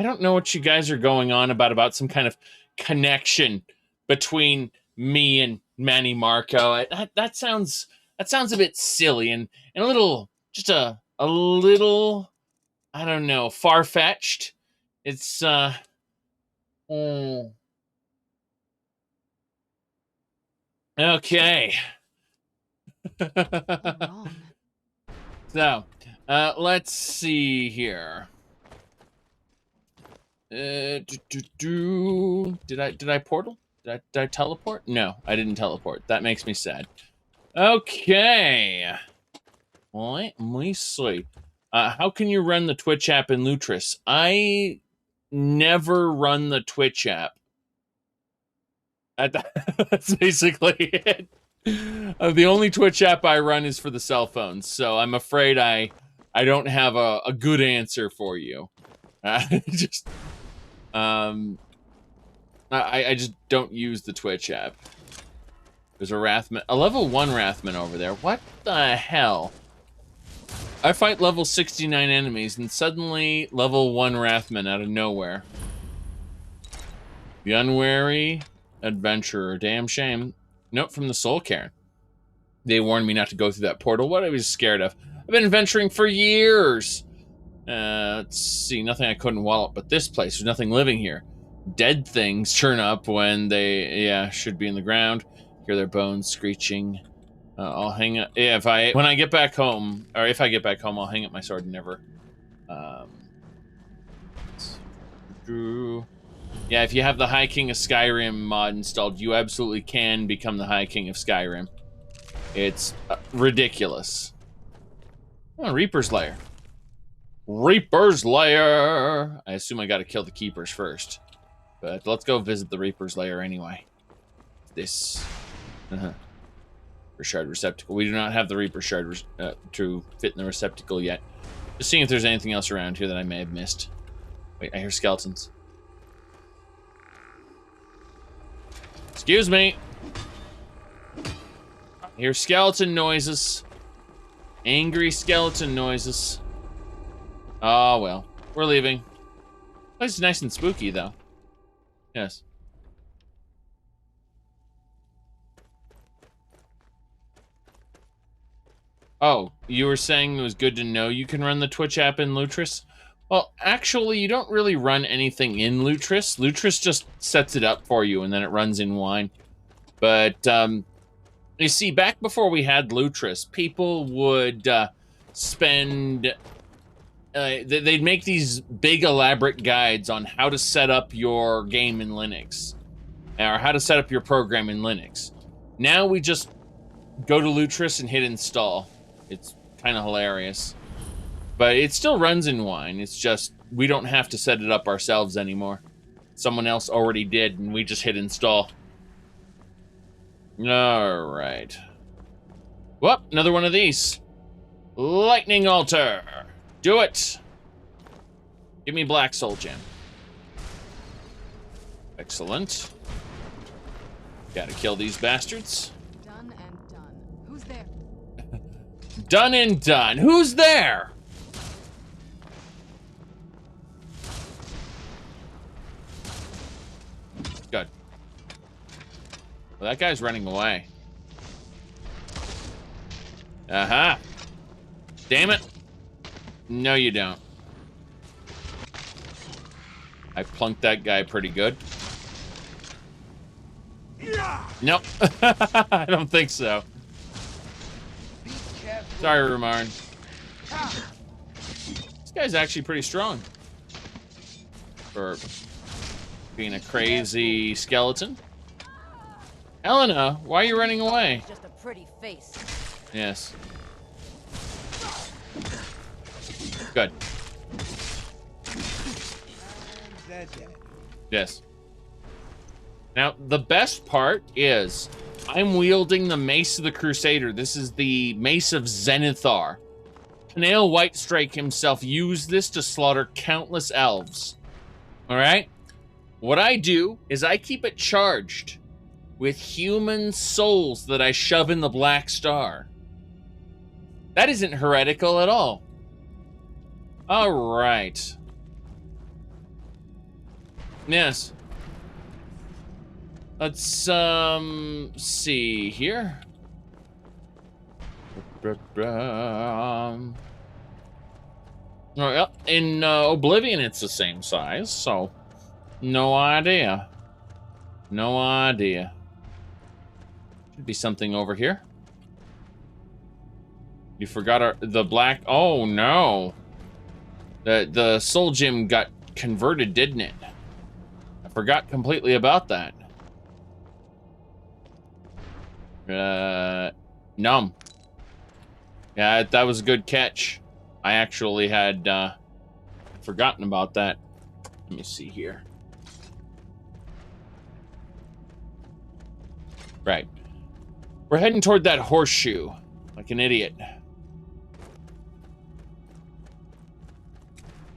don't know what you guys are going on about some kind of connection between me and Manny Marco. That sounds a bit silly and a little, just a little, I don't know, far-fetched. It's, okay. So, let's see here. Did I portal? Did I teleport? No, I didn't teleport. That makes me sad. Okay. Let me see. How can you run the Twitch app in Lutris? I never run the Twitch app. That's basically it. The only Twitch app I run is for the cell phones, so I'm afraid I don't have a good answer for you. I just don't use the Twitch app. There's a Wrathman, a level 1 Wrathman over there. What the hell? I fight level 69 enemies and suddenly level 1 Wrathman out of nowhere. The Unwary Adventurer. Damn shame. Note from the Soul Cairn. They warned me not to go through that portal. What I was scared of. I've been adventuring for years. Let's see, nothing I couldn't wallop but this place. There's nothing living here. Dead things turn up when they, should be in the ground. Hear their bones screeching. I'll hang up, when I get back home, or if I get back home, I'll hang up my sword and never. Yeah, if you have the High King of Skyrim mod installed, you absolutely can become the High King of Skyrim. It's ridiculous. Oh, Reaper's Lair. Reaper's Lair! I assume I gotta kill the keepers first. But let's go visit the Reaper's Lair anyway. This. Shard receptacle. We do not have the Reaper shard to fit in the receptacle yet. Just seeing if there's anything else around here that I may have missed. Wait, I hear skeletons. Excuse me. I hear skeleton noises. Angry skeleton noises. Oh, well. We're leaving. This place is nice and spooky, though. Yes. Oh, you were saying it was good to know you can run the Twitch app in Lutris? Well, actually, you don't really run anything in Lutris. Lutris just sets it up for you, and then it runs in Wine. But, you see, back before we had Lutris, people would spend... they'd make these big, elaborate guides on how to set up your game in Linux. Or how to set up your program in Linux. Now we just go to Lutris and hit install. It's kind of hilarious. But it still runs in Wine. It's just, we don't have to set it up ourselves anymore. Someone else already did, and we just hit install. Alright. Whoop, another one of these. Lightning Altar. Do it. Give me Black Soul Gem. Excellent. Gotta kill these bastards. Done and done. Who's there? Done and done. Who's there? Good. Well, that guy's running away. Aha. Damn it. No, you don't. I plunked that guy pretty good. Nope. I don't think so. Sorry, Rumarn. This guy's actually pretty strong. For being a crazy skeleton. Elena, why are you running away? Just a pretty face. Yes. Good. Yes. Now, the best part is I'm wielding the Mace of the Crusader. This is the Mace of Zenithar. Canail Whitestrike himself used this to slaughter countless elves. Alright? What I do is I keep it charged with human souls that I shove in the Black Star. That isn't heretical at all. Alright. Yes. Let's, see here. Well, in Oblivion, it's the same size, so no idea. No idea. Should be something over here. You forgot the black... Oh, no. The soul gem got converted, didn't it? I forgot completely about that. Numb. Yeah, that was a good catch. I actually had forgotten about that. Let me see here. Right. We're heading toward that horseshoe, like an idiot.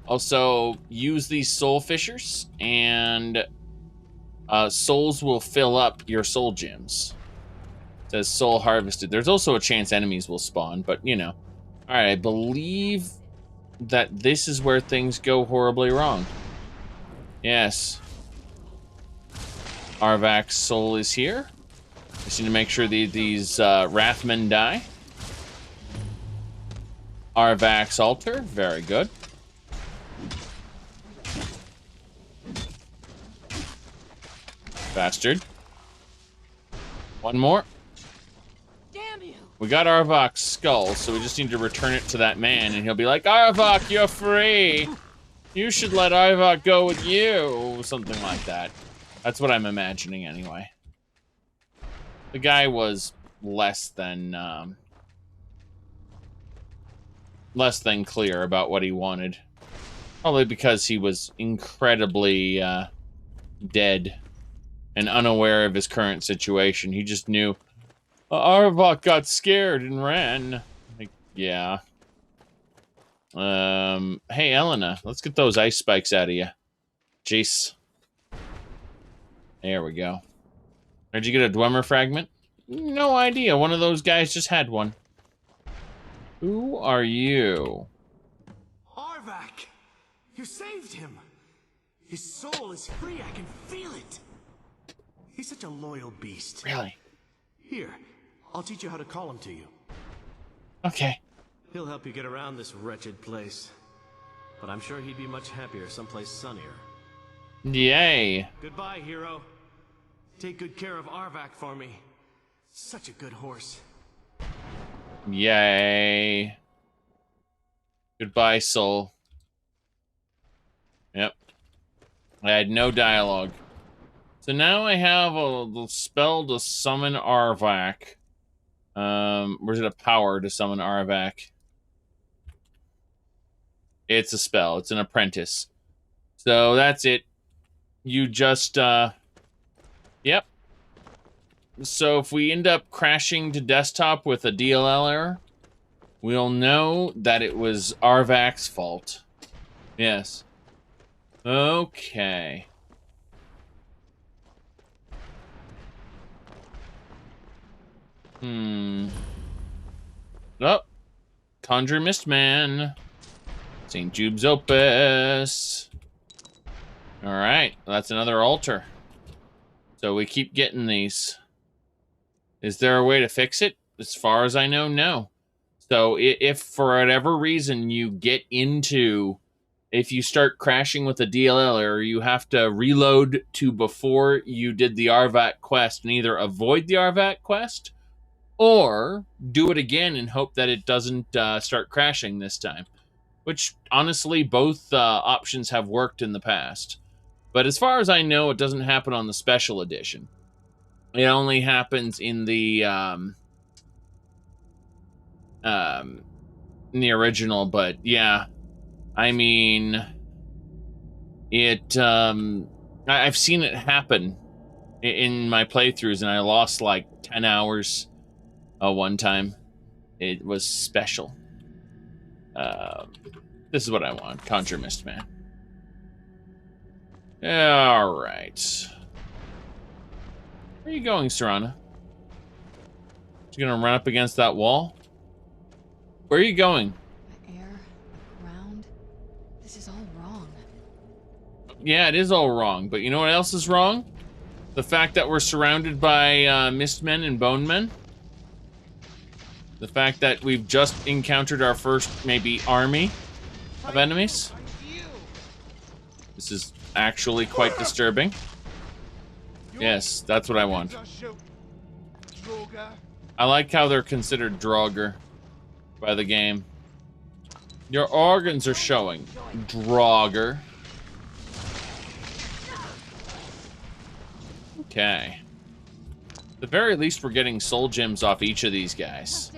Also, use these soul fishers, and souls will fill up your soul gems. It says soul harvested. There's also a chance enemies will spawn, but you know. Alright, I believe that this is where things go horribly wrong. Yes. Arvak's soul is here. Just need to make sure these Wrathmen die. Arvak's altar. Very good. Bastard. One more. Damn you! We got Arvak's skull, so we just need to return it to that man, and he'll be like, Arvak, you're free! You should let Arvak go with you! Something like that. That's what I'm imagining, anyway. The guy was less than clear about what he wanted. Probably because he was incredibly dead and unaware of his current situation. He just knew Arvak got scared and ran. Like, yeah. Hey, Elena, let's get those ice spikes out of you. Jeez. There we go. Did you get a Dwemer fragment? No idea. One of those guys just had one. Who are you? Arvak! You saved him! His soul is free, I can feel it! He's such a loyal beast. Really? Here, I'll teach you how to call him to you. Okay. He'll help you get around this wretched place. But I'm sure he'd be much happier someplace sunnier. Yay. Goodbye, hero. Take good care of Arvak for me. Such a good horse. Yay. Goodbye, soul. Yep. I had no dialogue. So now I have a spell to summon Arvak. Or is it a power to summon Arvak? It's a spell. It's an apprentice. So that's it. You just, yep. So if we end up crashing to desktop with a DLL error, we'll know that it was Arvak's fault. Yes. Okay. Oh. Conjure Mistman. St. Jude's Opus. Alright, that's another altar. So we keep getting these. Is there a way to fix it? As far as I know, no. So if for whatever reason you get into, if you start crashing with a DLL error, you have to reload to before you did the Arvak quest and either avoid the Arvak quest or do it again and hope that it doesn't start crashing this time. Which, honestly, both options have worked in the past. But as far as I know, it doesn't happen on the special edition. It only happens in the original, but yeah. I mean, it, I've seen it happen in my playthroughs, and I lost like 10 hours one time. It was special. This is what I want. Conjure Mistman. Alright. Where are you going, Serana? You gonna run up against that wall? Where are you going? The air, the ground. This is all wrong. Yeah, it is all wrong, but you know what else is wrong? The fact that we're surrounded by Mistmen and Bonemen. The fact that we've just encountered our first, maybe, army of enemies. This is actually quite disturbing. Yes, that's what I want. I like how they're considered Draugr by the game. Your organs are showing. Draugr. Okay. At the very least, we're getting soul gems off each of these guys.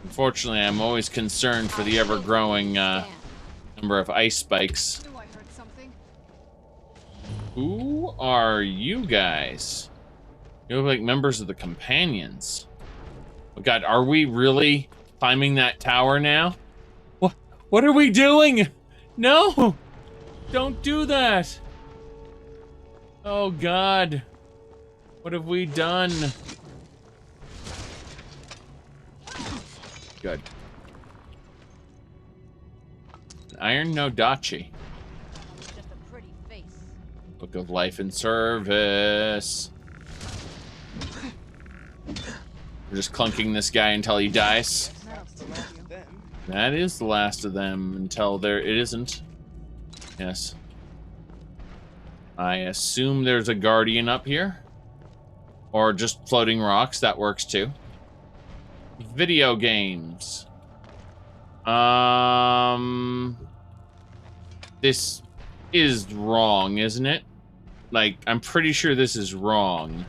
Unfortunately, I'm always concerned for the ever-growing number of ice spikes. Who are you guys? You look like members of the Companions. Oh God, are we really climbing that tower now? What are we doing? No! Don't do that! Oh God. What have we done? Good. Iron Nodachi. Just a pretty face. Book of Life and Service. We're just clunking this guy until he dies. Metal That is the last of them until there it isn't. Yes. I assume there's a guardian up here. Or just floating rocks, that works too. Video games. This is wrong, isn't it? Like, I'm pretty sure this is wrong.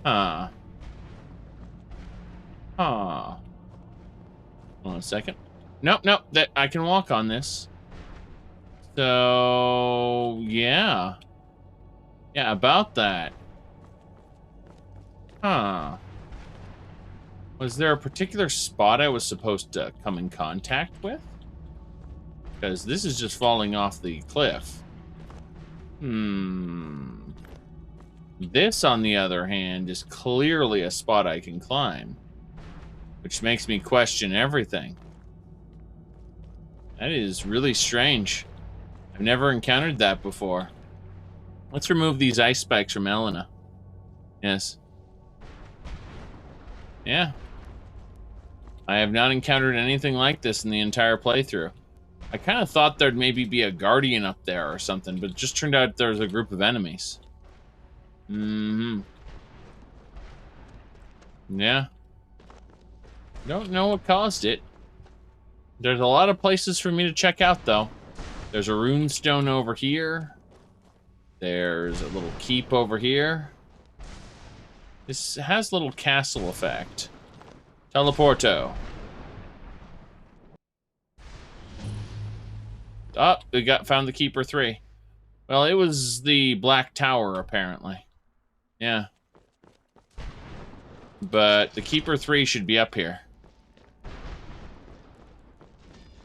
Huh. Huh. Hold on a second. Nope, nope, that I can walk on this. So, yeah. Yeah, about that. Huh. Was there a particular spot I was supposed to come in contact with? Because this is just falling off the cliff. This, on the other hand, is clearly a spot I can climb. Which makes me question everything. That is really strange. I've never encountered that before. Let's remove these ice spikes from Elena. Yes. Yeah. I have not encountered anything like this in the entire playthrough. I kind of thought there'd maybe be a guardian up there or something, but it just turned out there was a group of enemies. Yeah. Don't know what caused it. There's a lot of places for me to check out, though. There's a runestone over here. There's a little keep over here. This has a little castle effect. Teleporto. Oh, we found the Keeper 3. Well, it was the Black Tower, apparently. Yeah. But the Keeper 3 should be up here.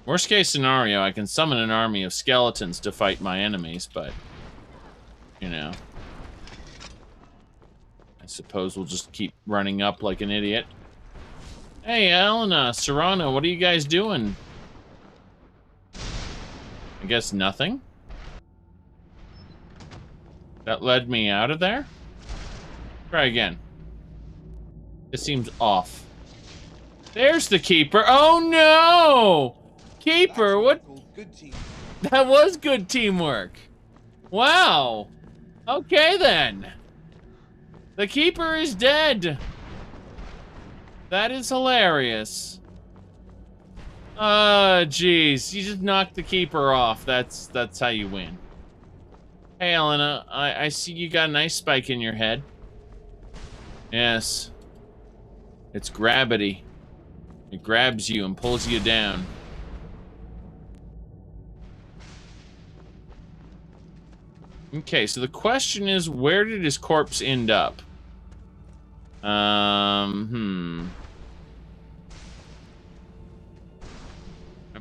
Worst case scenario, I can summon an army of skeletons to fight my enemies, but, you know. I suppose we'll just keep running up like an idiot. Hey, Elena, Serrano, what are you guys doing? I guess nothing? That led me out of there? Try again. This seems off. There's the Keeper. Oh no! Keeper, what? That was good teamwork. Wow. Okay then. The Keeper is dead. That is hilarious. Jeez. You just knocked the Keeper off. That's how you win. Hey, Elena. I see you got an ice spike in your head. Yes. It's gravity. It grabs you and pulls you down. Okay, so the question is, where did his corpse end up? I'm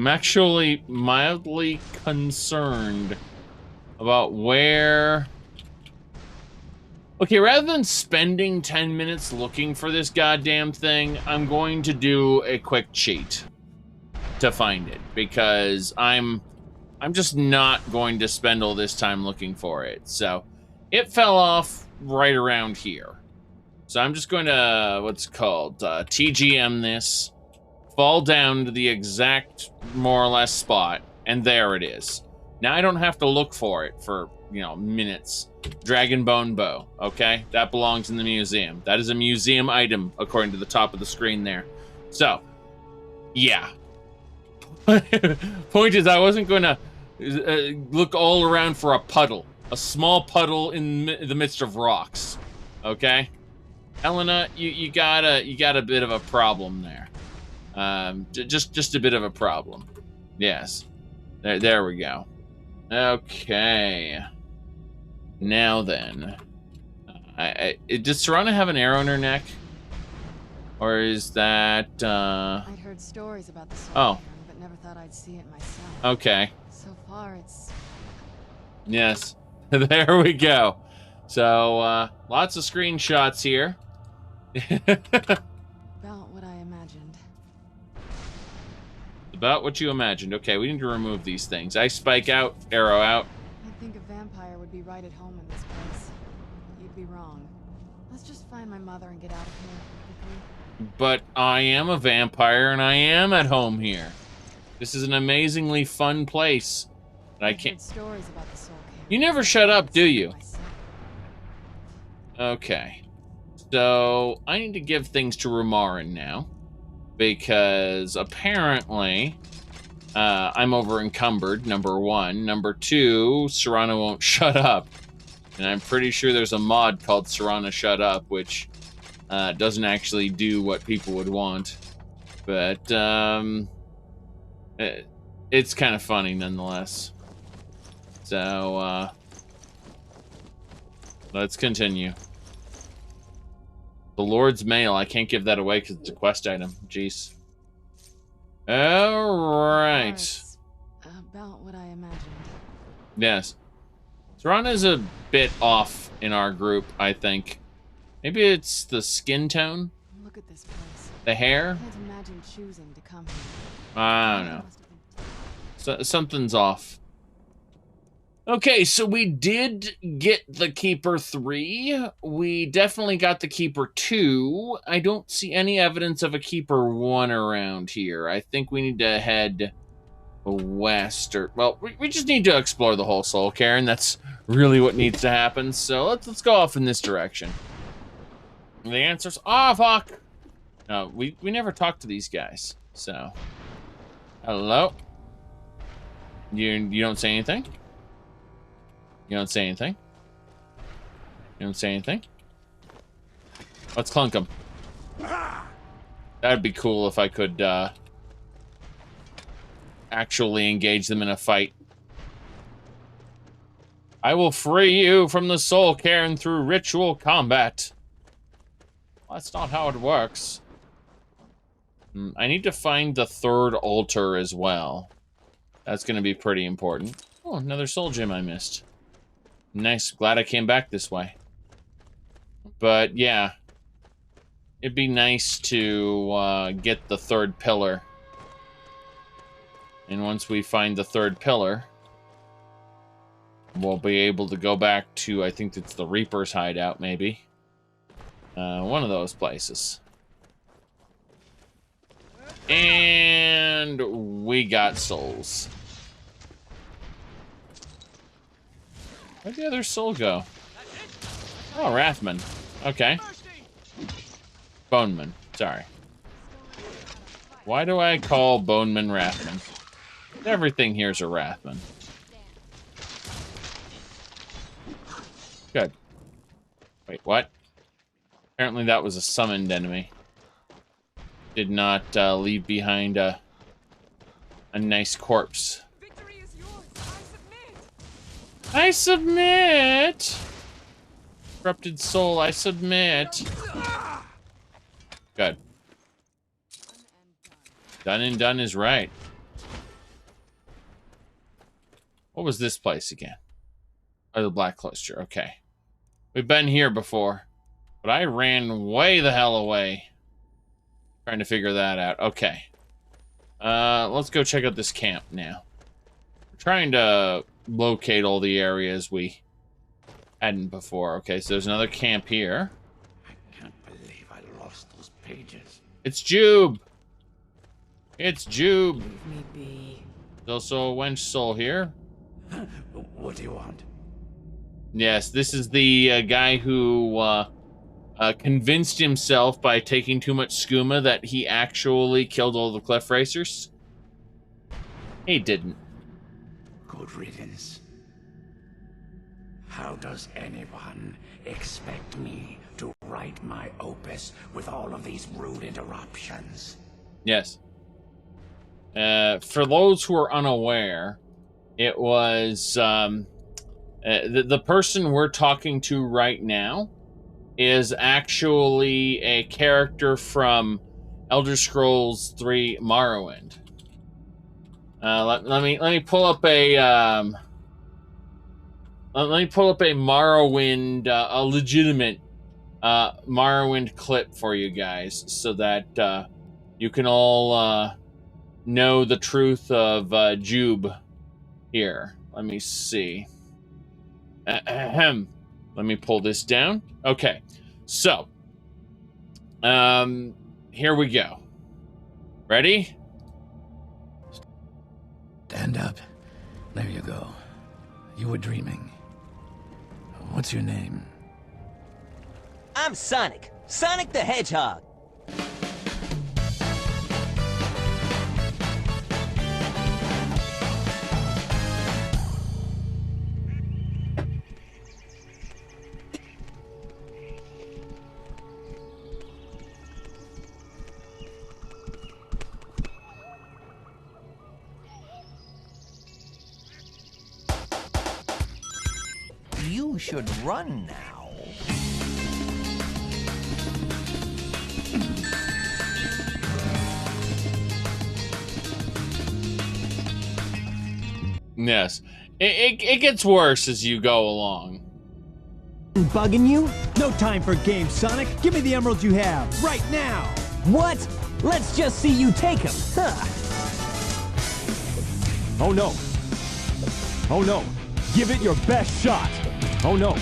actually mildly concerned about where... Okay, rather than spending 10 minutes looking for this goddamn thing, I'm going to do a quick cheat to find it, because I'm just not going to spend all this time looking for it. So, it fell off right around here. So I'm just going to, what's it called, TGM this, fall down to the exact, more or less, spot, and there it is. Now I don't have to look for it for, you know, minutes. Dragonborn bow, okay? That belongs in the museum. That is a museum item, according to the top of the screen there. So, yeah. Point is, I wasn't going to look all around for a puddle. A small puddle in the midst of rocks, okay? Elena, you got a bit of a problem there. Just a bit of a problem. Yes. There we go. Okay. Now then. Does Serrana have an arrow in her neck? Or is that, I'd heard stories about the sword, oh. but never thought I'd see it myself. Okay. So far, it's... Yes. There we go. So, lots of screenshots here. About what I imagined. About what you imagined. Okay, we need to remove these things. Ice spike out, arrow out. You'd think a vampire would be right at home in this place. You'd be wrong. Let's just find my mother and get out of here quickly. but I am a vampire and I am at home here. This is an amazingly fun place. I can't. Stories about the soul cave. You never shut up, do you? Okay. So I need to give things to Rumarin now, because apparently I'm over encumbered, number one. Number two, Serana won't shut up. And I'm pretty sure there's a mod called Serana Shut Up, which doesn't actually do what people would want. But it's kind of funny nonetheless. So let's continue. The Lord's Mail. I can't give that away because it's a quest item. Jeez. Alright. About what I imagined. Yes. Serana is a bit off in our group, I think. Maybe it's the skin tone? Look at this place. The hair? I can't imagine choosing to come here. I don't know. So, something's off. Okay, so we did get the Keeper 3. We definitely got the Keeper 2. I don't see any evidence of a Keeper 1 around here. I think we need to head west, or well, we just need to explore the whole Soul Cairn. That's really what needs to happen. So let's go off in this direction. And the answer's fuck. No, we never talked to these guys. So hello. You don't say anything? You don't say anything? You don't say anything? Let's clunk them. That'd be cool if I could actually engage them in a fight. I will free you from the Soul Cairn through ritual combat. Well, that's not how it works. I need to find the third altar as well. That's going to be pretty important. Oh, another soul gem I missed. Nice. Glad I came back this way. But, yeah. It'd be nice to get the third pillar. And once we find the third pillar, we'll be able to go back to, I think it's the Reaper's hideout, maybe. One of those places. And we got souls. Where'd the other soul go? Oh, Rathman. Okay. Boneman. Sorry. Why do I call Boneman Rathman? Everything here's a Rathman. Good. Wait, what? Apparently that was a summoned enemy. Did not leave behind a nice corpse. Victory is yours. I submit! Corrupted soul, I submit. Good. Done and done is right. What was this place again? Oh, the Black Cloister. Okay. We've been here before, but I ran way the hell away trying to figure that out. Okay. Let's go check out this camp now. We're trying to locate all the areas we hadn't before. Okay, so there's another camp here. I can't believe I lost those pages. It's Jube. It's Jube. Leave me be. There's also a wench soul here. What do you want? Yes, this is the guy who convinced himself by taking too much skooma that he actually killed all the cliff racers. He didn't. Good riddance. How does anyone expect me to write my opus with all of these rude interruptions? Yes. For those who are unaware, it was the person we're talking to right now is actually a character from Elder Scrolls 3 Morrowind. Let me pull up a Morrowind, a legitimate Morrowind clip for you guys, so that you can all know the truth of Jube here. Let me see. Ahem. Let me pull this down. Okay, so here we go. Ready? Stand up. There you go. You were dreaming. What's your name? I'm Sonic. Sonic the Hedgehog. You should run now. Yes. It gets worse as you go along. Bugging you? No time for games, Sonic. Give me the emeralds you have, right now! What? Let's just see you take them. Huh. Oh no. Oh no. Give it your best shot. Oh no.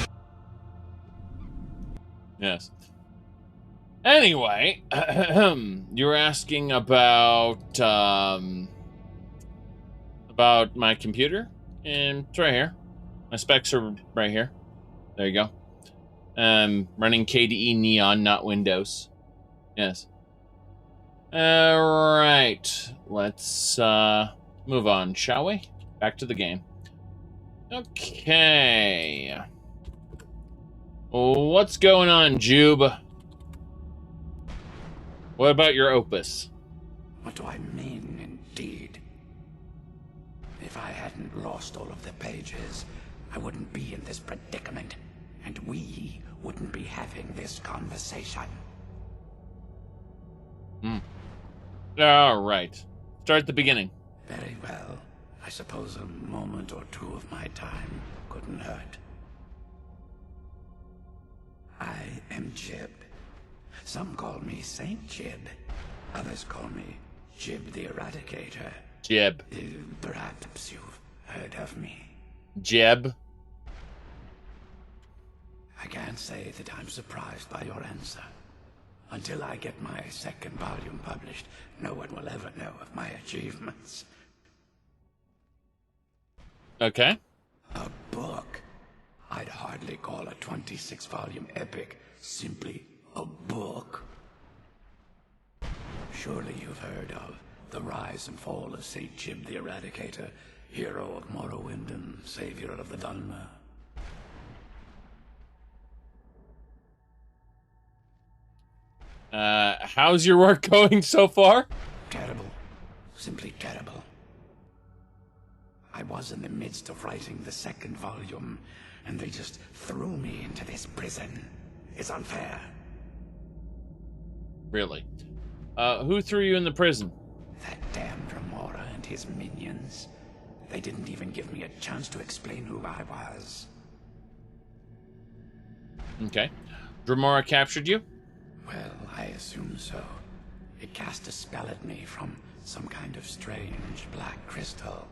Yes. Anyway, you were asking about my computer, and it's right here. My specs are right here. There you go. Running KDE Neon, not Windows. Yes. All right. Let's move on, shall we? Back to the game. Okay. What's going on, Jube? What about your opus? What do I mean, indeed? If I hadn't lost all of the pages, I wouldn't be in this predicament, and we wouldn't be having this conversation. All right. Start at the beginning. Very well. I suppose a moment or two of my time couldn't hurt. I am Jib. Some call me Saint Jib. Others call me Jib the Eradicator. Jib. Perhaps you've heard of me. Jeb. I can't say that I'm surprised by your answer. Until I get my second volume published, no one will ever know of my achievements. Okay. A book? I'd hardly call a 26-volume epic simply a book. Surely you've heard of the rise and fall of Saint Jib the Eradicator, hero of Morrowind and savior of the Altmer. How's your work going so far? Terrible. Simply terrible. I was in the midst of writing the second volume, and they just threw me into this prison. It's unfair. Really? Who threw you in the prison? That damned Remora and his minions. They didn't even give me a chance to explain who I was. Okay. Dremora captured you? Well, I assume so. It cast a spell at me from some kind of strange black crystal.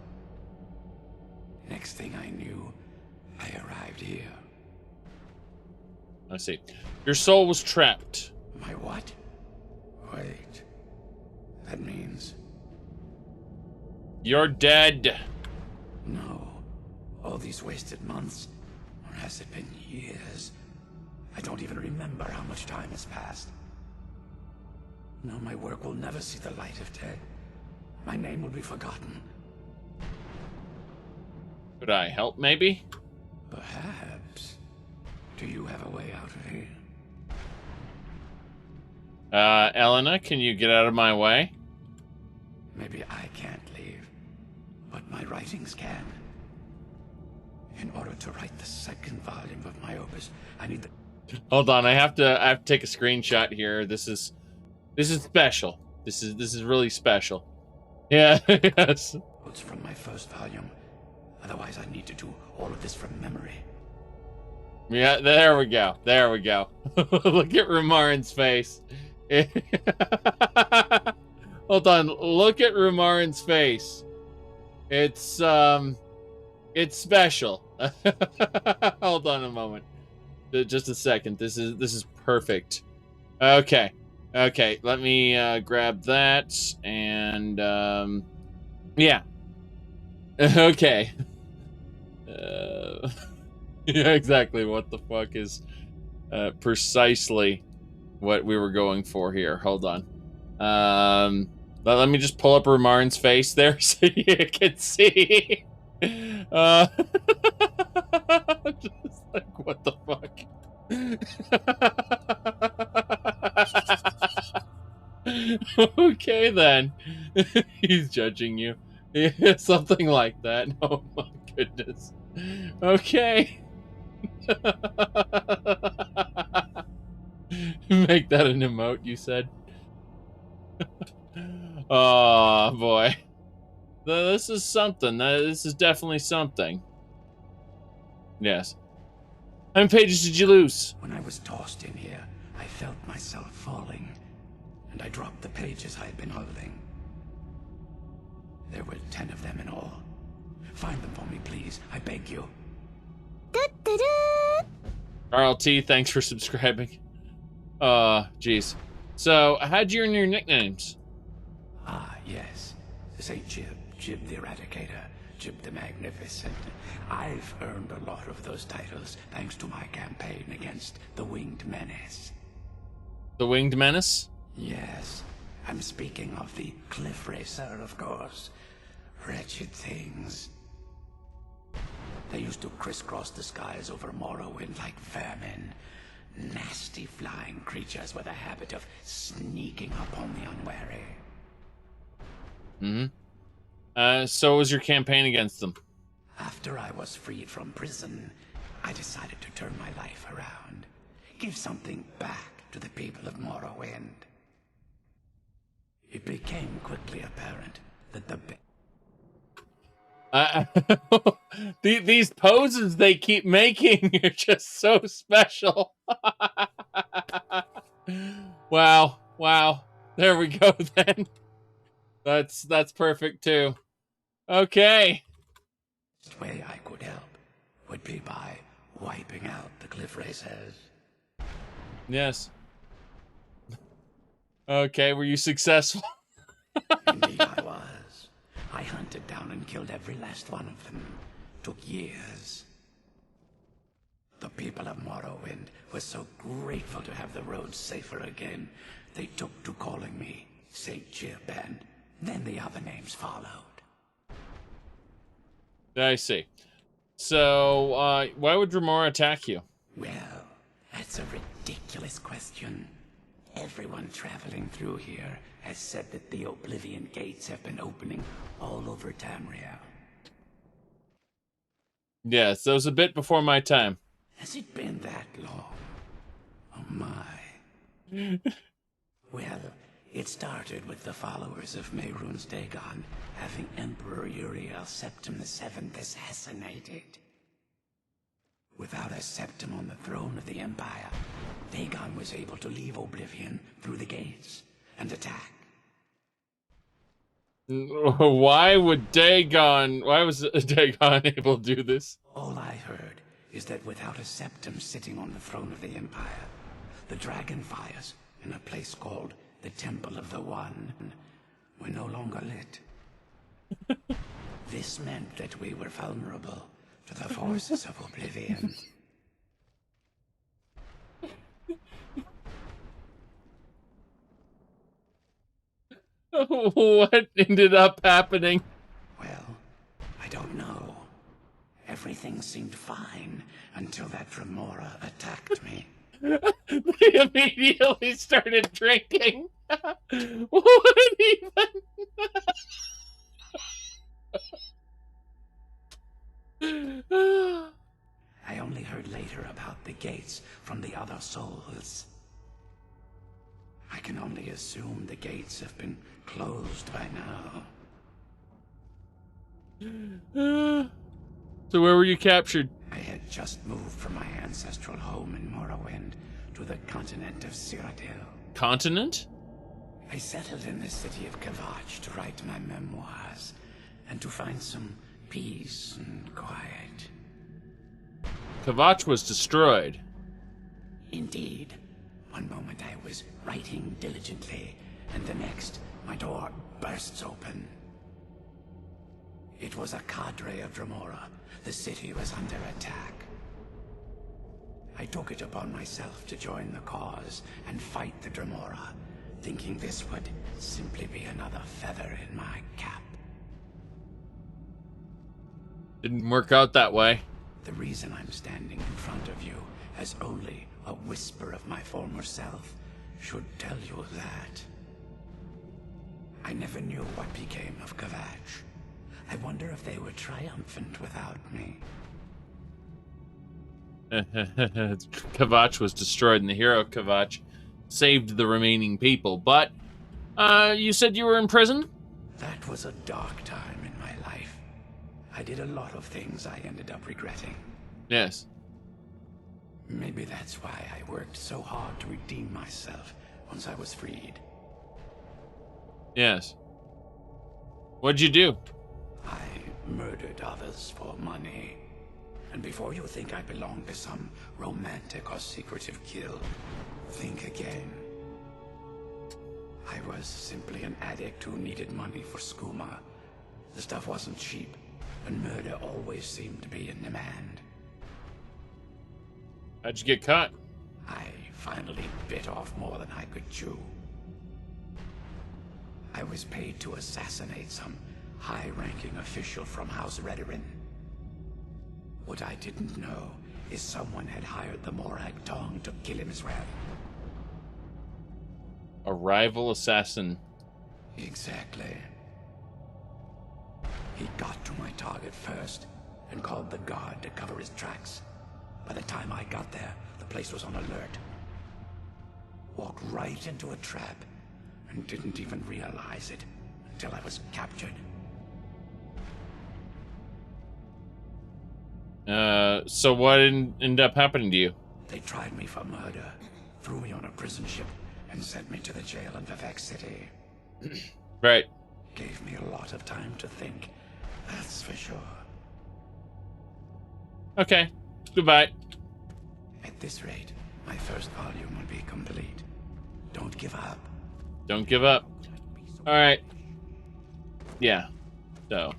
Next thing I knew, I arrived here. I see. Your soul was trapped. My what? Wait. That means... You're dead. No. All these wasted months. Or has it been years? I don't even remember how much time has passed. No, my work will never see the light of day. My name will be forgotten. Could I help, maybe? Perhaps. Do you have a way out of here? Elena, can you get out of my way? Maybe I can't leave, but my writings can. In order to write the second volume of my opus, I need the... Hold on, I have to take a screenshot here. This is special. This is really special. Yeah, yes. It's from my first volume. Otherwise, I need to do all of this from memory. Yeah, there we go. There we go. Look at Rumarin's face. Hold on. Look at Rumarin's face. It's special. Hold on a moment. Just a second. This is perfect. Okay. Okay, let me grab that, and yeah. Okay. Yeah, exactly. What the fuck is precisely what we were going for here? Hold on. Let me just pull up Ramarn's face there so you can see. Just like, what the fuck? Okay, then. He's judging you. Yeah, something like that. Oh my goodness. Okay. Make that an emote, you said? Oh boy. This is something. This is definitely something. Yes. How many pages did you lose? When I was tossed in here, I felt myself falling, and I dropped the pages I had been holding. There were 10 of them in all. Find them for me, please. I beg you. RLT, thanks for subscribing. Jeez. So, how'd you earn your nicknames? Ah, yes. St. Jib, Jib the Eradicator, Jib the Magnificent. I've earned a lot of those titles thanks to my campaign against the Winged Menace. The Winged Menace? Yes. I'm speaking of the Cliff Racer, of course. Wretched things. They used to crisscross the skies over Morrowind like vermin. Nasty flying creatures with a habit of sneaking up on the unwary. So was your campaign against them? After I was freed from prison, I decided to turn my life around. Give something back to the people of Morrowind. It became quickly apparent that these poses they keep making are just so special. Wow. There we go then. That's perfect too. Okay. The way I could help would be by wiping out the Cliff Racers. Yes. Okay, were you successful? Indeed I was. I hunted down and killed every last one of them. Took years. The people of Morrowind were so grateful to have the roads safer again, they took to calling me St. Jib, and then the other names followed. I see. So, why would Dremora attack you? Well, that's a ridiculous question. Everyone traveling through here has said that the Oblivion Gates have been opening all over Tamriel. Yes, that was a bit before my time. Has it been that long? Oh my. Well, it started with the followers of Mehrunes Dagon having Emperor Uriel Septim VII assassinated. Without a Septim on the throne of the Empire, Dagon was able to leave Oblivion through the gates and attack. Why was Dagon able to do this? All I heard is that without a Septim sitting on the throne of the Empire, the dragon fires in a place called the Temple of the One were no longer lit. This meant that we were vulnerable to the forces of Oblivion. What ended up happening? Well, I don't know. Everything seemed fine until that Dremora attacked me. They immediately started drinking. What even? I only heard later about the gates from the other souls. I can only assume the gates have been closed by now. So where were you captured? I had just moved from my ancestral home in Morrowind to the continent of Cyrodiil. Continent? I settled in the city of Kavach to write my memoirs and to find some peace and quiet. Kavach was destroyed. Indeed. One moment I was writing diligently, and the next, my door bursts open. It was a cadre of Dremora. The city was under attack. I took it upon myself to join the cause and fight the Dremora, thinking this would simply be another feather in my cap. Didn't work out that way. The reason I'm standing in front of you as only a whisper of my former self should tell you that. I never knew what became of Kvatch. I wonder if they were triumphant without me. Kvatch was destroyed, and the hero Kvatch saved the remaining people. But, you said you were in prison? That was a dark time in my life. I did a lot of things I ended up regretting. Yes. Maybe that's why I worked so hard to redeem myself once I was freed. Yes. What'd you do? I murdered others for money. And before you think I belong to some romantic or secretive guild, think again. I was simply an addict who needed money for skooma. The stuff wasn't cheap, and murder always seemed to be in demand. How'd you get caught? I finally bit off more than I could chew. I was paid to assassinate some high-ranking official from House Redorin. What I didn't know is someone had hired the Morag Tong to kill him as well. A rival assassin. Exactly. He got to my target first and called the guard to cover his tracks. By the time I got there, the place was on alert. Walked right into a trap and didn't even realize it until I was captured. So what ended up happening to you? They tried me for murder, threw me on a prison ship, and sent me to the jail in Vivek City. Right. Gave me a lot of time to think, that's for sure. Okay. Goodbye. At this rate, my first volume will be complete. Don't give up. Don't give up. Alright. Yeah. So.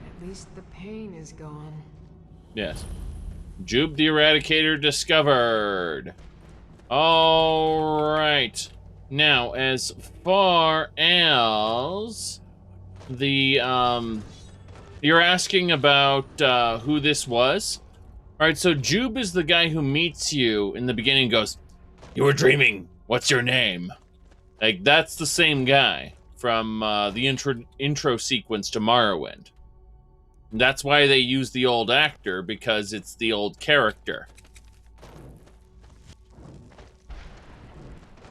At least the pain is gone. Yes. Jube the Eradicator discovered. Alright. Now, as far as the, you're asking about who this was? Alright, so Jube is the guy who meets you in the beginning and goes, "You were dreaming. What's your name?" Like, that's the same guy from the intro sequence to Morrowind. And that's why they use the old actor, because it's the old character.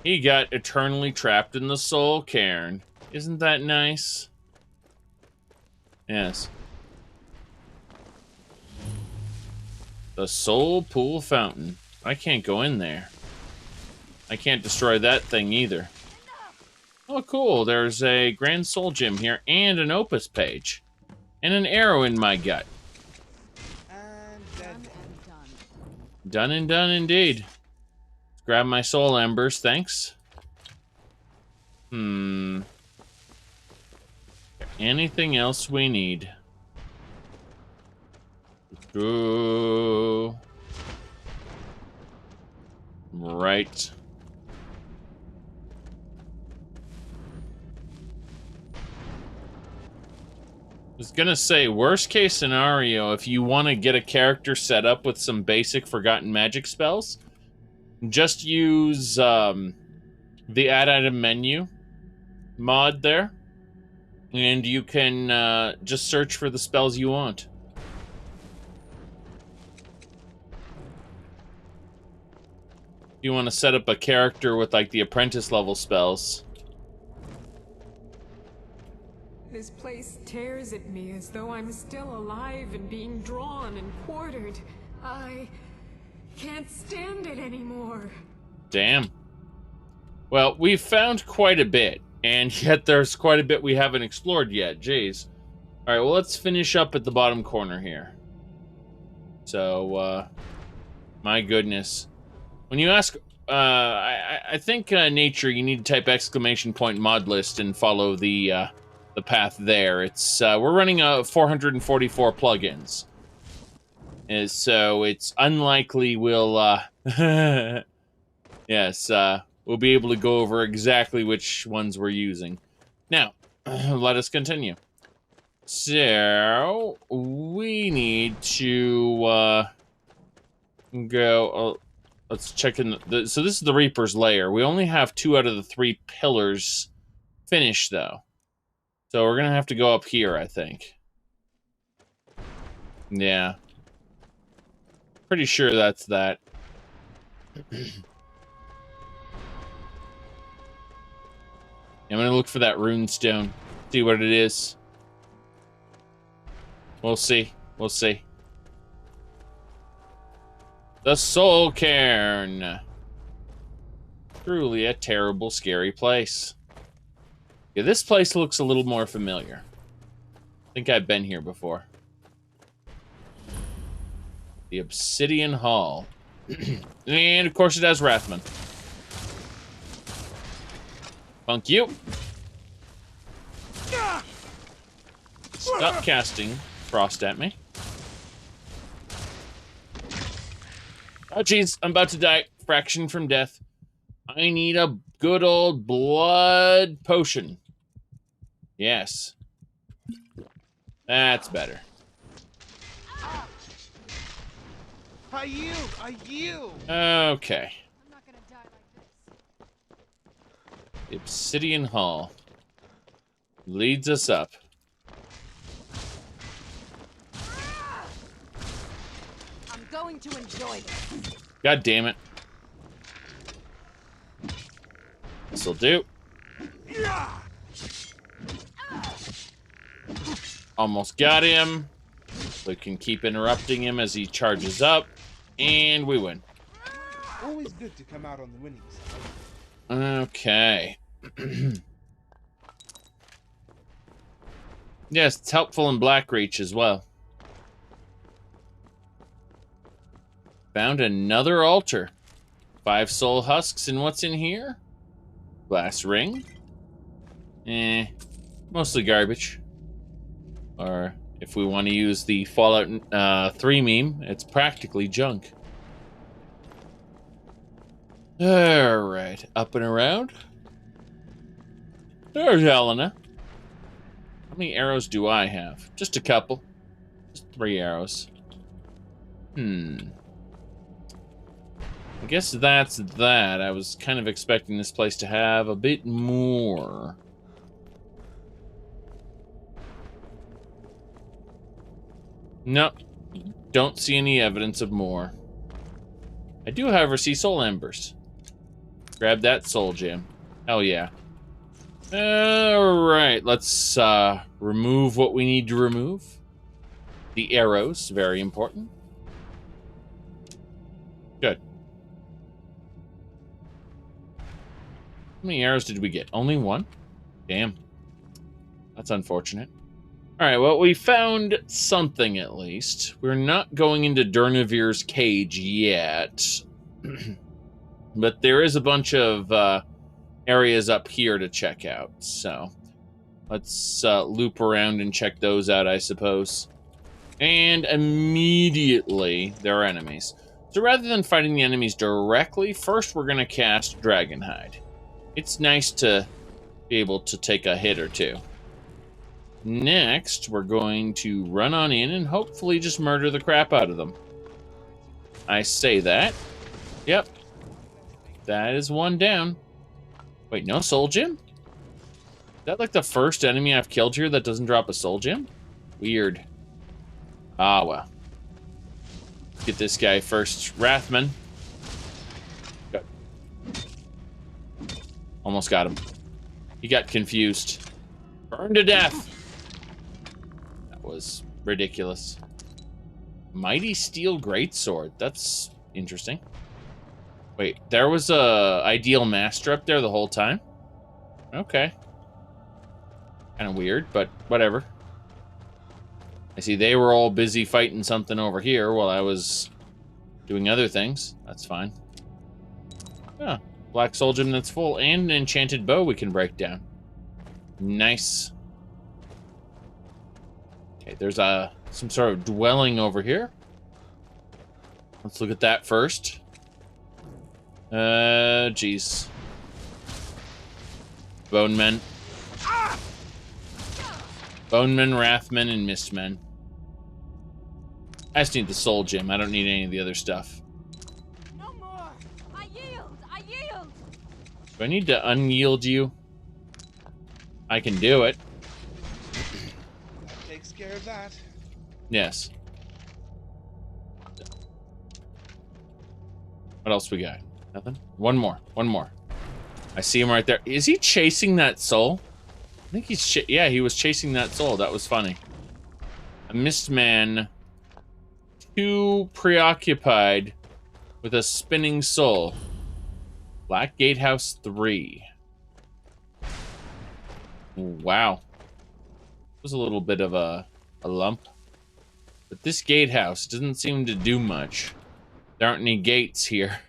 He got eternally trapped in the soul cairn. Isn't that nice? Yes. The Soul Pool Fountain. I can't go in there. I can't destroy that thing either. Oh, cool. There's a Grand Soul Gem here and an Opus page. And an arrow in my gut. Done and done indeed. Let's grab my soul embers, thanks. Anything else we need? Right. I was gonna say, worst case scenario, if you want to get a character set up with some basic Forgotten Magic spells, just use the Add Item menu mod there, and you can just search for the spells you want. If you want to set up a character with, like, the apprentice level spells. This place tears at me as though I'm still alive and being drawn and quartered. I can't stand it anymore. Damn. Well, we've found quite a bit, and yet there's quite a bit we haven't explored yet. Jeez. Alright, well, let's finish up at the bottom corner here. So, my goodness. When you ask I think nature, you need to type !mod list and follow the path there. It's we're running 444 plugins, and so it's unlikely we'll yes, we'll be able to go over exactly which ones we're using. Now, let us continue. So we need to go. Let's check in. So this is the Reaper's lair. We only have 2 out of the 3 pillars finished, though. So we're gonna have to go up here, I think. Yeah. Pretty sure that's that. I'm gonna look for that rune stone. See what it is. We'll see. We'll see. The Soul Cairn. Truly a terrible, scary place. Yeah, this place looks a little more familiar. I think I've been here before. The Obsidian Hall. And, of course, it has Wrathman. Funk you. Stop casting frost at me. Oh, jeez, I'm about to die. Fraction from death. I need a good old blood potion. Yes. That's better. Are you? Okay. The Obsidian Hall leads us up. I'm going to enjoy this. God damn it. This'll do. Almost got him. We can keep interrupting him as he charges up. And we win. Always good to come out on the winning side. Okay. Yes, it's helpful in Blackreach as well. Found another altar. 5 soul husks, and what's in here? Glass ring. Mostly garbage. Or, if we want to use the Fallout 3 meme, it's practically junk. Alright, up and around. There's Helena. How many arrows do I have? Just a couple. Just 3 arrows. I guess that's that. I was kind of expecting this place to have a bit more. Nope. Don't see any evidence of more. I do, however, see soul embers. Grab that soul gem. Hell yeah. Alright, let's remove what we need to remove. The arrows, very important. Good. How many arrows did we get? Only 1? Damn. That's unfortunate. Alright, well, we found something at least. We're not going into Durnavir's cage yet. But there is a bunch of areas up here to check out, so let's loop around and check those out, I suppose. And immediately, there are enemies. So rather than fighting the enemies directly, first we're going to cast Dragonhide. It's nice to be able to take a hit or 2. Next, we're going to run on in and hopefully just murder the crap out of them. I say that. Yep. That is 1 down. Wait, no soul gem? Is that like the first enemy I've killed here that doesn't drop a soul gem? Weird. Ah, well. Let's get this guy first. Wrathman. Good. Almost got him. He got confused. Burn to death. That was ridiculous. Mighty Steel Greatsword. That's interesting. Wait, there was a Ideal Master up there the whole time? Okay. Kind of weird, but whatever. I see they were all busy fighting something over here while I was doing other things. That's fine. Oh, black soul gem that's full, and an enchanted bow we can break down. Nice. Okay, there's some sort of dwelling over here. Let's look at that first. Jeez. Bonemen. Bonemen, Wrathmen, and Mistmen. I just need the soul gem. I don't need any of the other stuff. No more! I yield! I yield! Do I need to unyield you? I can do it. That takes care of that. Yes. What else we got? Nothing? One more. One more. I see him right there. Is he chasing that soul? I think he's... yeah, he was chasing that soul. That was funny. A mist man... too preoccupied with a spinning soul. Black Gatehouse 3. Wow. It was a little bit of a lump. But this gatehouse doesn't seem to do much. There aren't any gates here.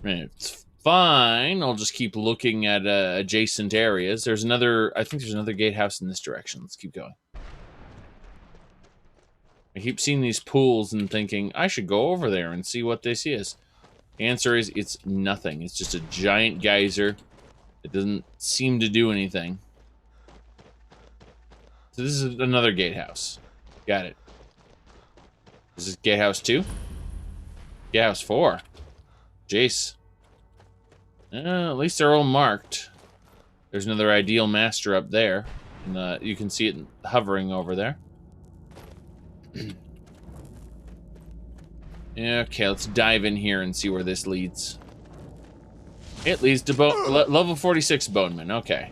I mean, it's fine. I'll just keep looking at adjacent areas. There's another... I think there's another gatehouse in this direction. Let's keep going. I keep seeing these pools and thinking, I should go over there and see what this is. The answer is, it's nothing. It's just a giant geyser. It doesn't seem to do anything. So this is another gatehouse. Got it. Is this gatehouse 2? Gatehouse 4. Jace. At least they're all marked. There's another ideal master up there. And you can see it hovering over there. Okay, let's dive in here and see where this leads. It leads to level 46 Boneman. Okay.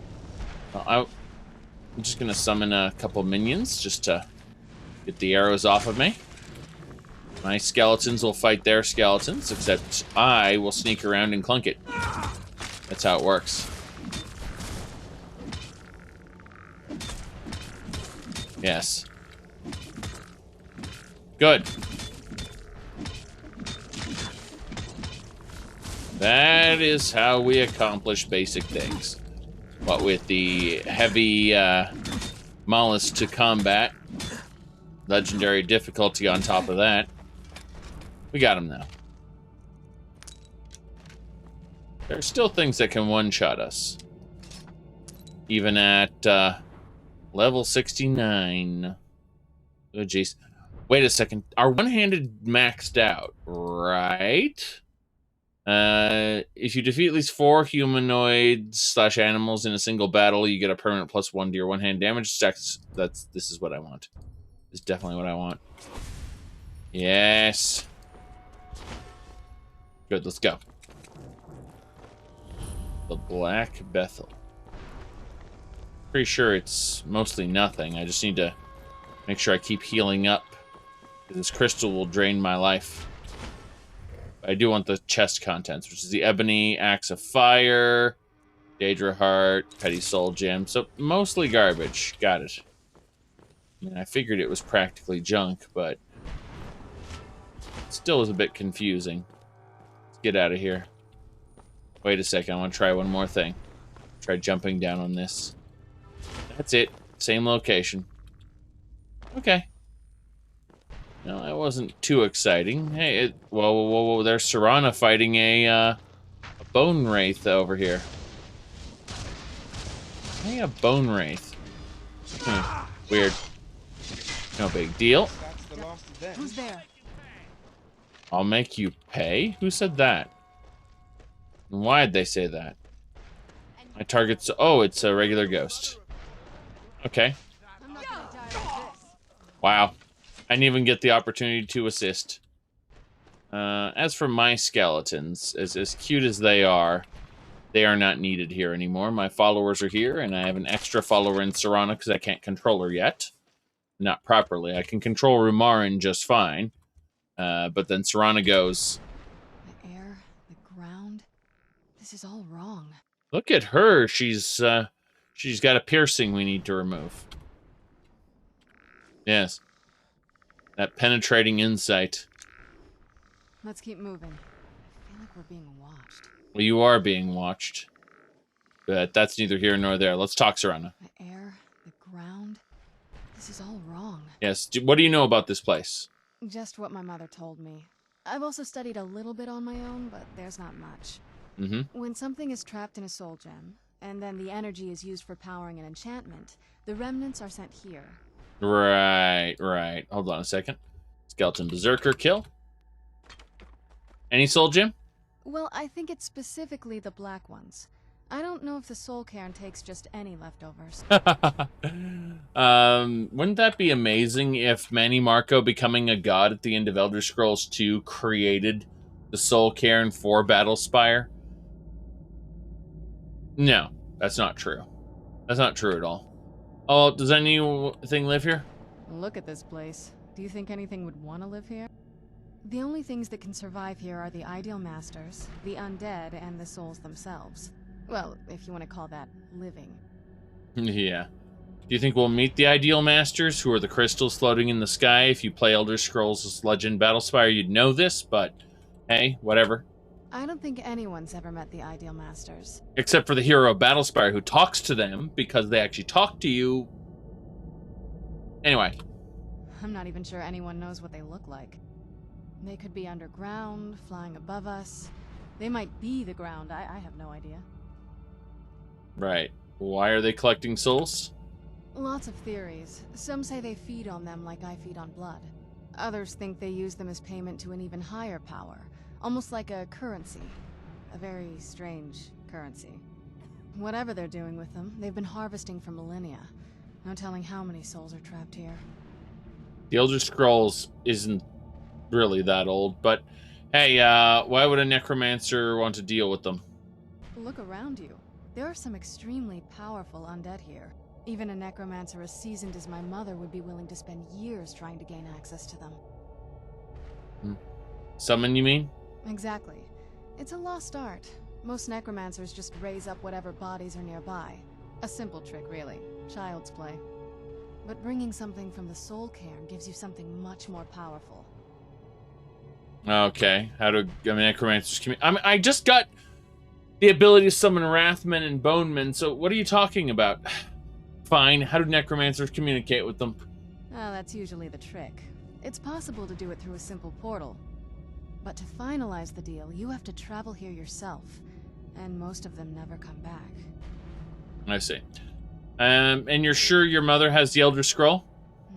Well, I'm just going to summon a couple minions just to get the arrows off of me. My skeletons will fight their skeletons, except I will sneak around and clunk it. That's how it works. Yes. Good. That is how we accomplish basic things. But with the heavy mollusk to combat, legendary difficulty on top of that, we got him now. There are still things that can one-shot us. Even at level 69. Oh, jeez. Wait a second. Are one-handed maxed out, right? If you defeat at least 4 humanoids / animals in a single battle, you get a permanent +1 to your one-hand damage stacks. This is what I want. This is definitely what I want. Yes. Good, let's go. The Black Bethel. Pretty sure it's mostly nothing. I just need to make sure I keep healing up. This crystal will drain my life. I do want the chest contents, which is the Ebony Axe of Fire, Daedra Heart, Petty Soul Gem. So mostly garbage. Got it. I mean, I figured it was practically junk, but it still is a bit confusing. Let's get out of here. Wait a second, I want to try one more thing. Try jumping down on this. That's it. Same location. Okay. No, that wasn't too exciting. Hey, whoa, there's Serana fighting a bone wraith over here. Hey, a bone wraith. Weird. No big deal. Who's there? I'll make you pay? Who said that? And why'd they say that? My target's... oh, it's a regular ghost. Okay. Wow. I didn't even get the opportunity to assist. As for my skeletons, as cute as they are not needed here anymore. My followers are here, and I have an extra follower in Serana because I can't control her yet. Not properly. I can control Rumarin just fine. But then Serana goes... the air, the ground, this is all wrong. Look at her. She's got a piercing we need to remove. Yes. That penetrating insight. Let's keep moving. I feel like we're being watched. Well, you are being watched. But that's neither here nor there. Let's talk, Serana. The air, the ground. This is all wrong. Yes. What do you know about this place? Just what my mother told me. I've also studied a little bit on my own, but there's not much. Mm-hmm. When something is trapped in a soul gem, and then the energy is used for powering an enchantment, the remnants are sent here. Right. Hold on a second. Skeleton Berserker kill. Any soul gem? Well, I think it's specifically the black ones. I don't know if the soul cairn takes just any leftovers. Wouldn't that be amazing if Manny Marco becoming a god at the end of Elder Scrolls 2 created the soul cairn for Battlespire? No, that's not true. That's not true at all. Oh, does anything live here? Look at this place. Do you think anything would want to live here? The only things that can survive here are the Ideal Masters, the undead, and the souls themselves. Well, if you want to call that living. Yeah. Do you think we'll meet the Ideal Masters, who are the crystals floating in the sky? If you play Elder Scrolls Legend Battlespire, you'd know this, but hey, whatever. I don't think anyone's ever met the Ideal Masters. Except for the hero of Battlespire who talks to them, because they actually talk to you. Anyway. I'm not even sure anyone knows what they look like. They could be underground, flying above us. They might be the ground, I have no idea. Right. Why are they collecting souls? Lots of theories. Some say they feed on them like I feed on blood. Others think they use them as payment to an even higher power. Almost like a currency. A very strange currency. Whatever they're doing with them, they've been harvesting for millennia. No telling how many souls are trapped here. The Elder Scrolls isn't really that old, but hey, why would a necromancer want to deal with them? Look around you. There are some extremely powerful undead here. Even a necromancer as seasoned as my mother would be willing to spend years trying to gain access to them. Summon, you mean? Exactly. It's a lost art. Most necromancers just raise up whatever bodies are nearby. A simple trick, really. Child's play. But bringing something from the soul cairn gives you something much more powerful. Okay. How do necromancers communicate? I just got the ability to summon Wrathmen and Bonemen, so what are you talking about? Fine. How do necromancers communicate with them? Oh, that's usually the trick. It's possible to do it through a simple portal. But to finalize the deal, you have to travel here yourself. And most of them never come back. I see. And you're sure your mother has the Elder Scroll?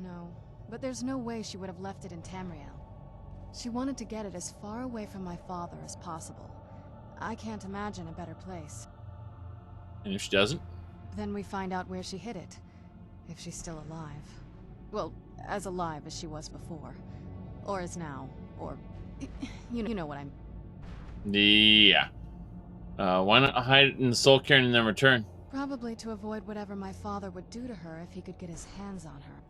No, but there's no way she would have left it in Tamriel. She wanted to get it as far away from my father as possible. I can't imagine a better place. And if she doesn't? Then we find out where she hid it. If she's still alive. Well, as alive as she was before. Or is now. Or... You know what I'm... Yeah. Why not hide it in the soul cairn and then return? Probably to avoid whatever my father would do to her if he could get his hands on her.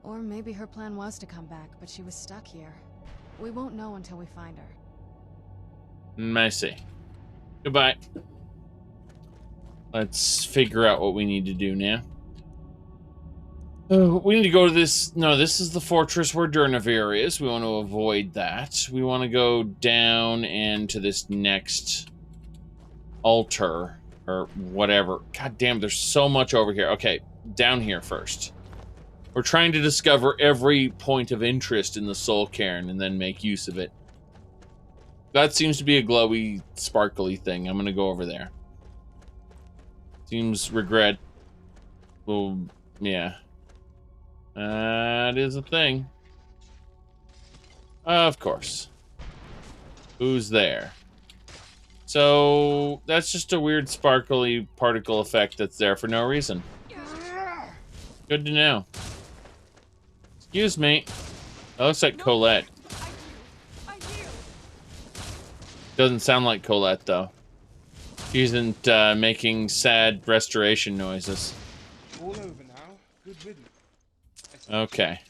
Or maybe her plan was to come back, but she was stuck here. We won't know until we find her. I see. Goodbye. Let's figure out what we need to do now. We need to go to this... No, this is the fortress where Durnavir is. We want to avoid that. We want to go down and to this next altar. Or whatever. God damn, there's so much over here. Okay, down here first. We're trying to discover every point of interest in the soul cairn and then make use of it. That seems to be a glowy, sparkly thing. I'm going to go over there. Seems regret. Well, yeah. That is a thing. Of course. Who's there? So, that's just a weird sparkly particle effect that's there for no reason. Good to know. Excuse me. That looks like Colette. Doesn't sound like Colette, though. She isn't making sad restoration noises. All over now. Good riddance. Okay.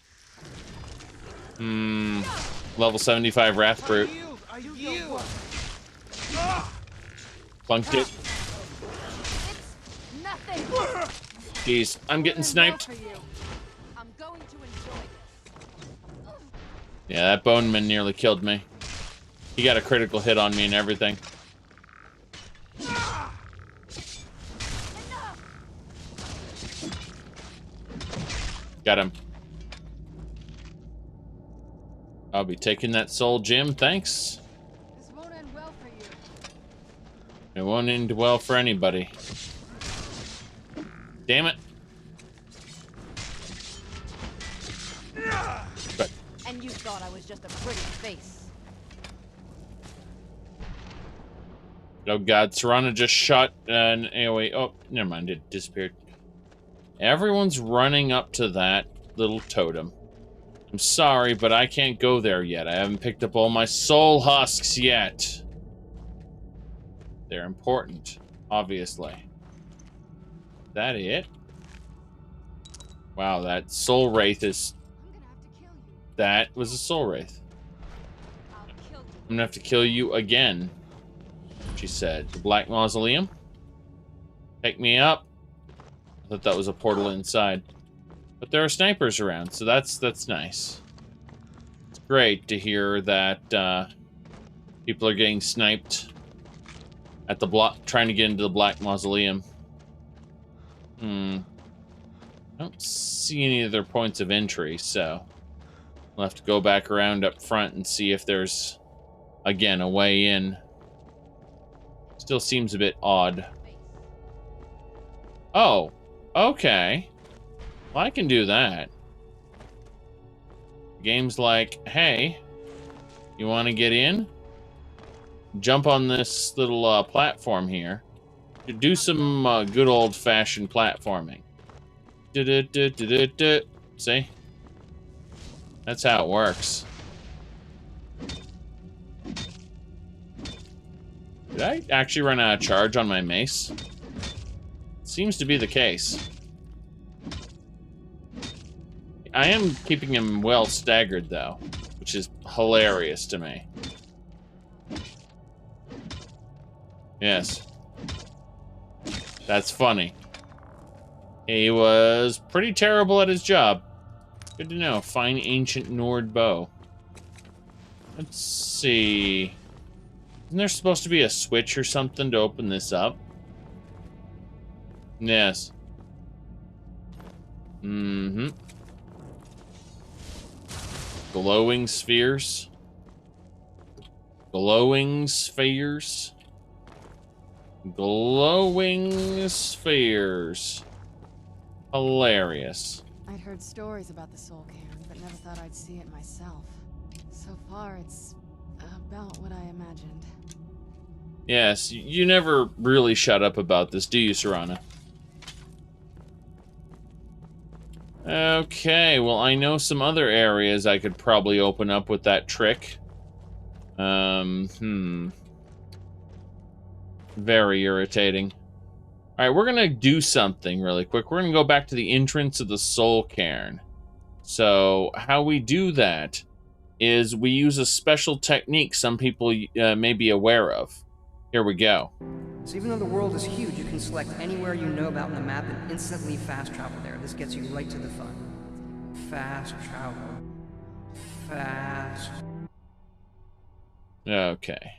Level 75 Wrath Brute. Plunked it. Jeez, I'm getting sniped. Yeah, that Boneman nearly killed me. He got a critical hit on me and everything. Got him. I'll be taking that soul gem, thanks. This won't end well for you. It won't end well for anybody. Damn it. But, And you thought I was just a pretty face. oh god, Serana just shot an AoE. Oh, never mind, it disappeared. Everyone's running up to that little totem. I'm sorry, but I can't go there yet. I haven't picked up all my soul husks yet. They're important, obviously. Is that it? Wow, that soul wraith is... That was a soul wraith. I'm gonna have to kill you again, she said. The Black Mausoleum? Pick me up. I thought that was a portal inside. But there are snipers around, so that's nice. It's great to hear that people are getting sniped at the block, trying to get into the Black Mausoleum. I don't see any other points of entry, so we'll have to go back around up front and see if there's, again, a way in. Still seems a bit odd. Oh, okay. Well, I can do that. The game's like, hey, you want to get in? Jump on this little platform here. Do some good old-fashioned platforming. See? That's how it works. Did I actually run out of charge on my mace? Seems to be the case. I am keeping him well staggered, though, which is hilarious to me. Yes. That's funny. He was pretty terrible at his job. Good to know. Fine ancient Nord bow. Let's see. Isn't there supposed to be a switch or something to open this up? Yes. Mm-hmm. Glowing spheres. Glowing spheres. Glowing spheres. Hilarious. I'd heard stories about the Soul Cairn, but never thought I'd see it myself. So far, it's about what I imagined. Yes, you never really shut up about this, do you, Serana? Okay, well, I know some other areas I could probably open up with that trick. Very irritating. Alright, we're gonna do something really quick. We're gonna go back to the entrance of the Soul Cairn. So, how we do that is we use a special technique some people may be aware of. Here we go. So even though the world is huge, you can select anywhere you know about on the map and instantly fast travel there. This gets you right to the fun. Fast travel. Fast. Okay.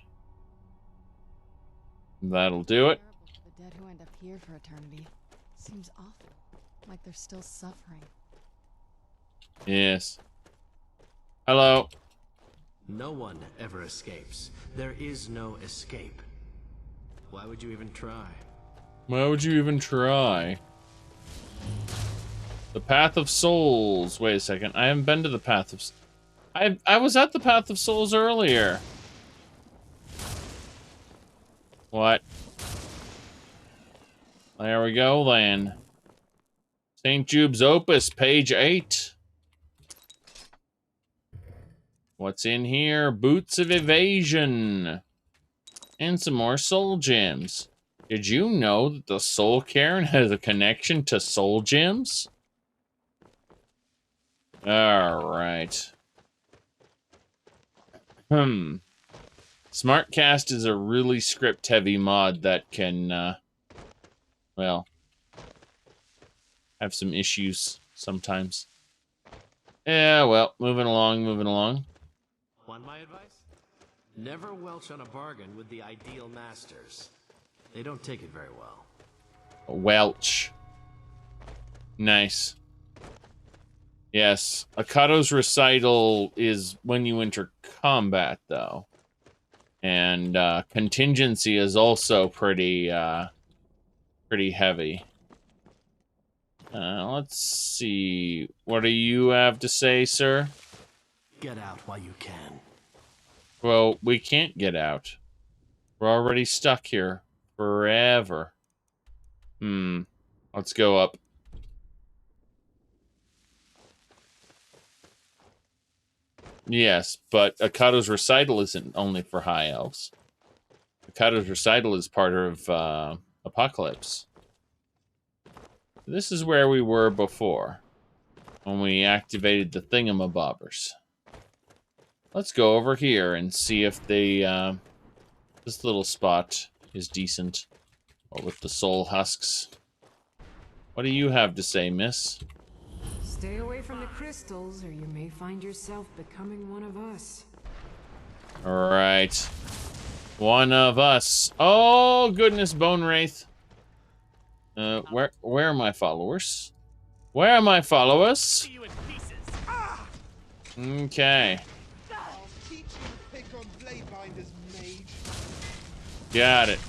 That'll do it. The dead who end up here for eternity. Seems awful. Like they're still suffering. Yes. Hello. No one ever escapes. There is no escape. Why would you even try? Why would you even try? The Path of Souls. Wait a second. I haven't been to the Path of... I was at the Path of Souls earlier. What? There we go, then. St. Jude's Opus, page 8. What's in here? Boots of Evasion. And some more soul gems. Did you know that the Soul Cairn has a connection to soul gems? Alright. SmartCast is a really script-heavy mod that can, well, have some issues sometimes. Yeah, well, moving along. Want my advice? Never welch on a bargain with the ideal masters. They don't take it very well. Welch. Nice. Yes, Akato's recital is when you enter combat, though. And contingency is also pretty heavy. Let's see. What do you have to say, sir? Get out while you can. Well, we can't get out. We're already stuck here forever. Let's go up. Yes, but Akato's recital isn't only for high elves. Akato's recital is part of Apocalypse. This is where we were before, when we activated the thingamabobbers. Let's go over here and see if they, this little spot is decent. Or with the soul husks. What do you have to say, miss? Stay away from the crystals, or you may find yourself becoming one of us. Alright. One of us. Oh, goodness, Bone Wraith. Where are my followers? Where are my followers? Okay. Got it.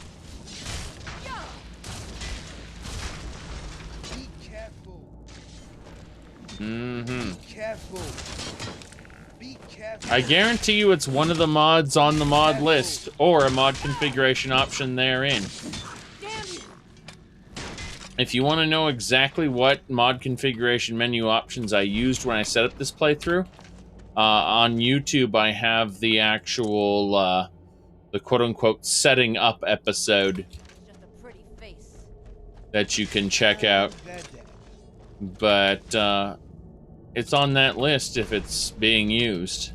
Careful. Be careful. I guarantee you it's one of the mods on the mod list, or a mod configuration option therein. If you want to know exactly what mod configuration menu options I used when I set up this playthrough, on YouTube I have the actual, the quote-unquote setting up episode that you can check out. But, it's on that list if it's being used.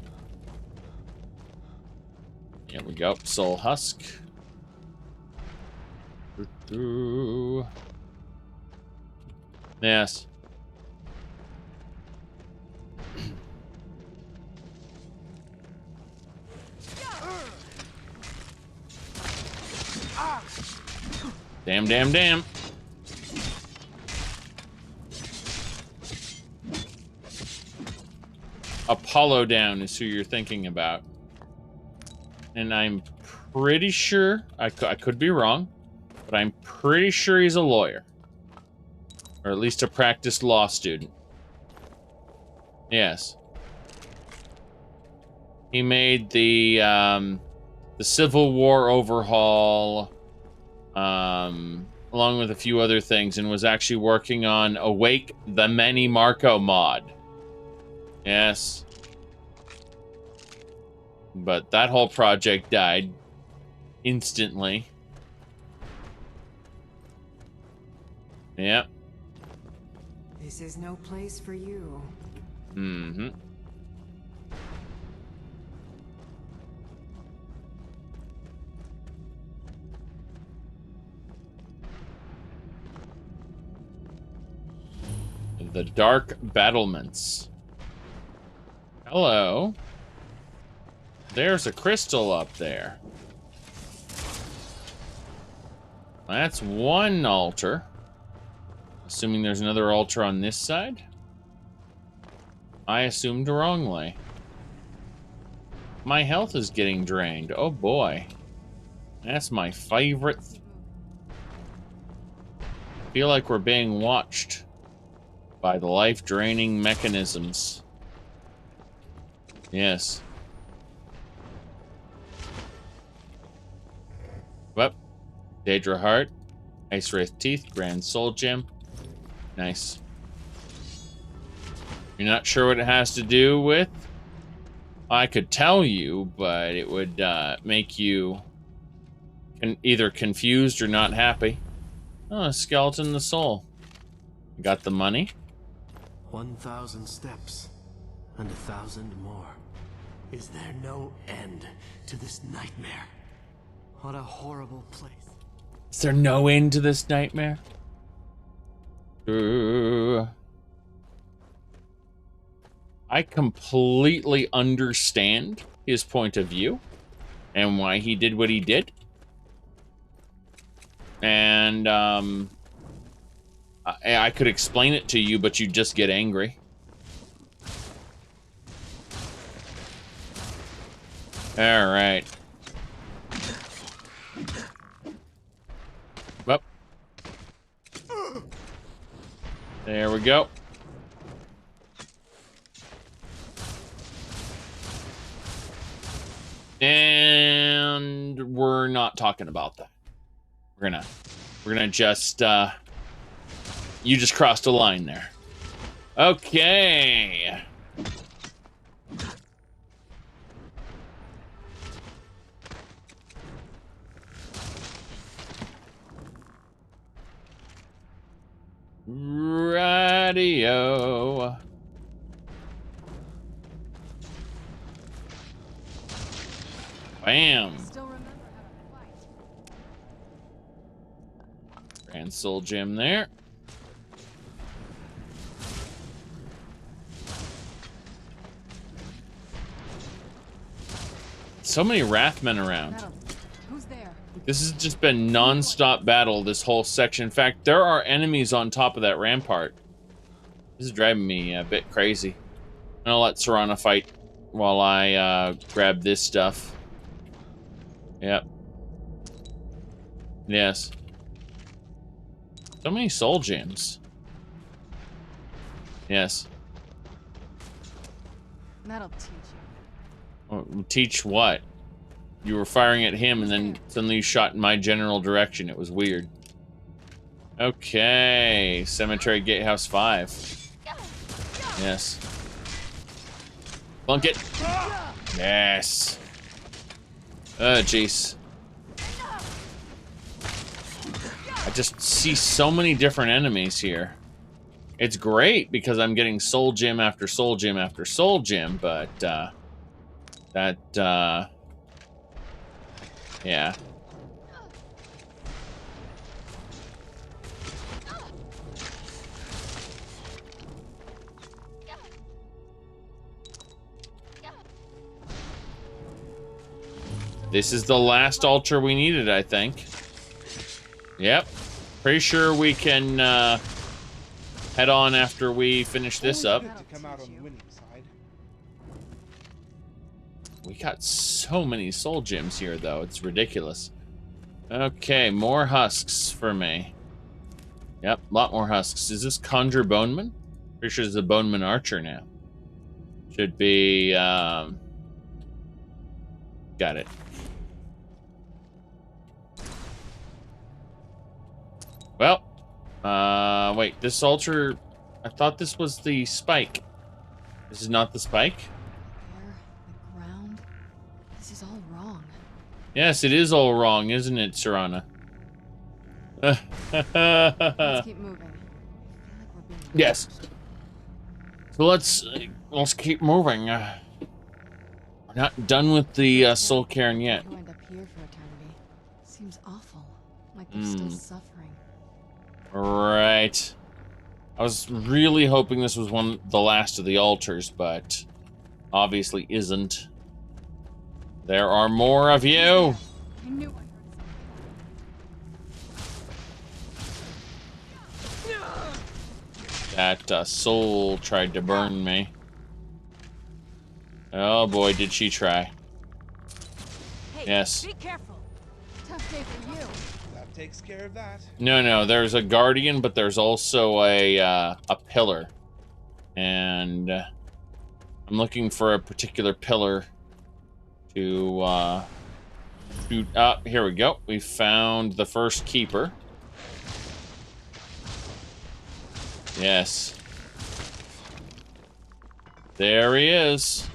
Here we go. Soul Husk. Yes. Damn, damn, damn. Apollo Down is who you're thinking about. And I'm pretty sure, I could be wrong, but I'm pretty sure he's a lawyer. Or at least a practiced law student. Yes. He made the Civil War overhaul, along with a few other things, and was actually working on Awake the Many Marco mod. Yes. But that whole project died instantly. Yep. This is no place for you. Mm-hmm. The Dark Battlements. Hello. There's a crystal up there. That's one altar. Assuming there's another altar on this side? I assumed wrongly. My health is getting drained. Oh boy. That's my favorite. I feel like we're being watched by the life-draining mechanisms. Yes. Well, Daedra Heart, Ice Wraith Teeth, Grand Soul Gem. Nice. You're not sure what it has to do with? I could tell you, but it would make you either confused or not happy. Oh, Skeleton the Soul. Got the money? 1,000 steps, and 1,000 more. Is there no end to this nightmare? What a horrible place. Is there no end to this nightmare? I completely understand his point of view and why he did what he did. And I could explain it to you, but you just get angry. All right. Well, there we go. And we're not talking about that. We're gonna just you just crossed a line there. Okay. Radio. Bam. Grand Soul Gem there. So many Wrathmen around. Who's there? This has just been non-stop battle this whole section. In fact, there are enemies on top of that rampart. This is driving me a bit crazy. I'm gonna let Serana fight while I grab this stuff. Yep. Yes. So many soul gems. Yes. That'll teach you. Well, teach what? You were firing at him and then suddenly you shot in my general direction. It was weird. Okay. Cemetery Gatehouse 5. Yes. Plunk it. Yes. Jeez. I just see so many different enemies here. It's great because I'm getting soul gem after soul gem after soul gem, but yeah. This is the last altar we needed, I think. Yep. Pretty sure we can head on after we finish this up. We got so many soul gems here, though. It's ridiculous. Okay, more husks for me. Yep, a lot more husks. Is this Conjure Boneman? Pretty sure it's a Boneman Archer now. Should be, got it. Well, wait, this altar, I thought this was the spike. This is not the spike? The ground. This is all wrong. Yes, it is all wrong, isn't it, Serana? Let's keep moving. I feel like we're being Yes. So let's keep moving. We're not done with the Soul Cairn yet. To end up here for eternity. Seems awful. Like they're still suffering. Right. I was really hoping this was the last of the altars, but obviously isn't. There are more of you. I knew I heard something. That soul tried to burn me. Oh boy, did she try. Hey, yes. Be careful. Tough day for you. That takes care of that. No, there's a guardian, but there's also a pillar. And I'm looking for a particular pillar to shoot up. Here we go. We found the first keeper. Yes. There he is.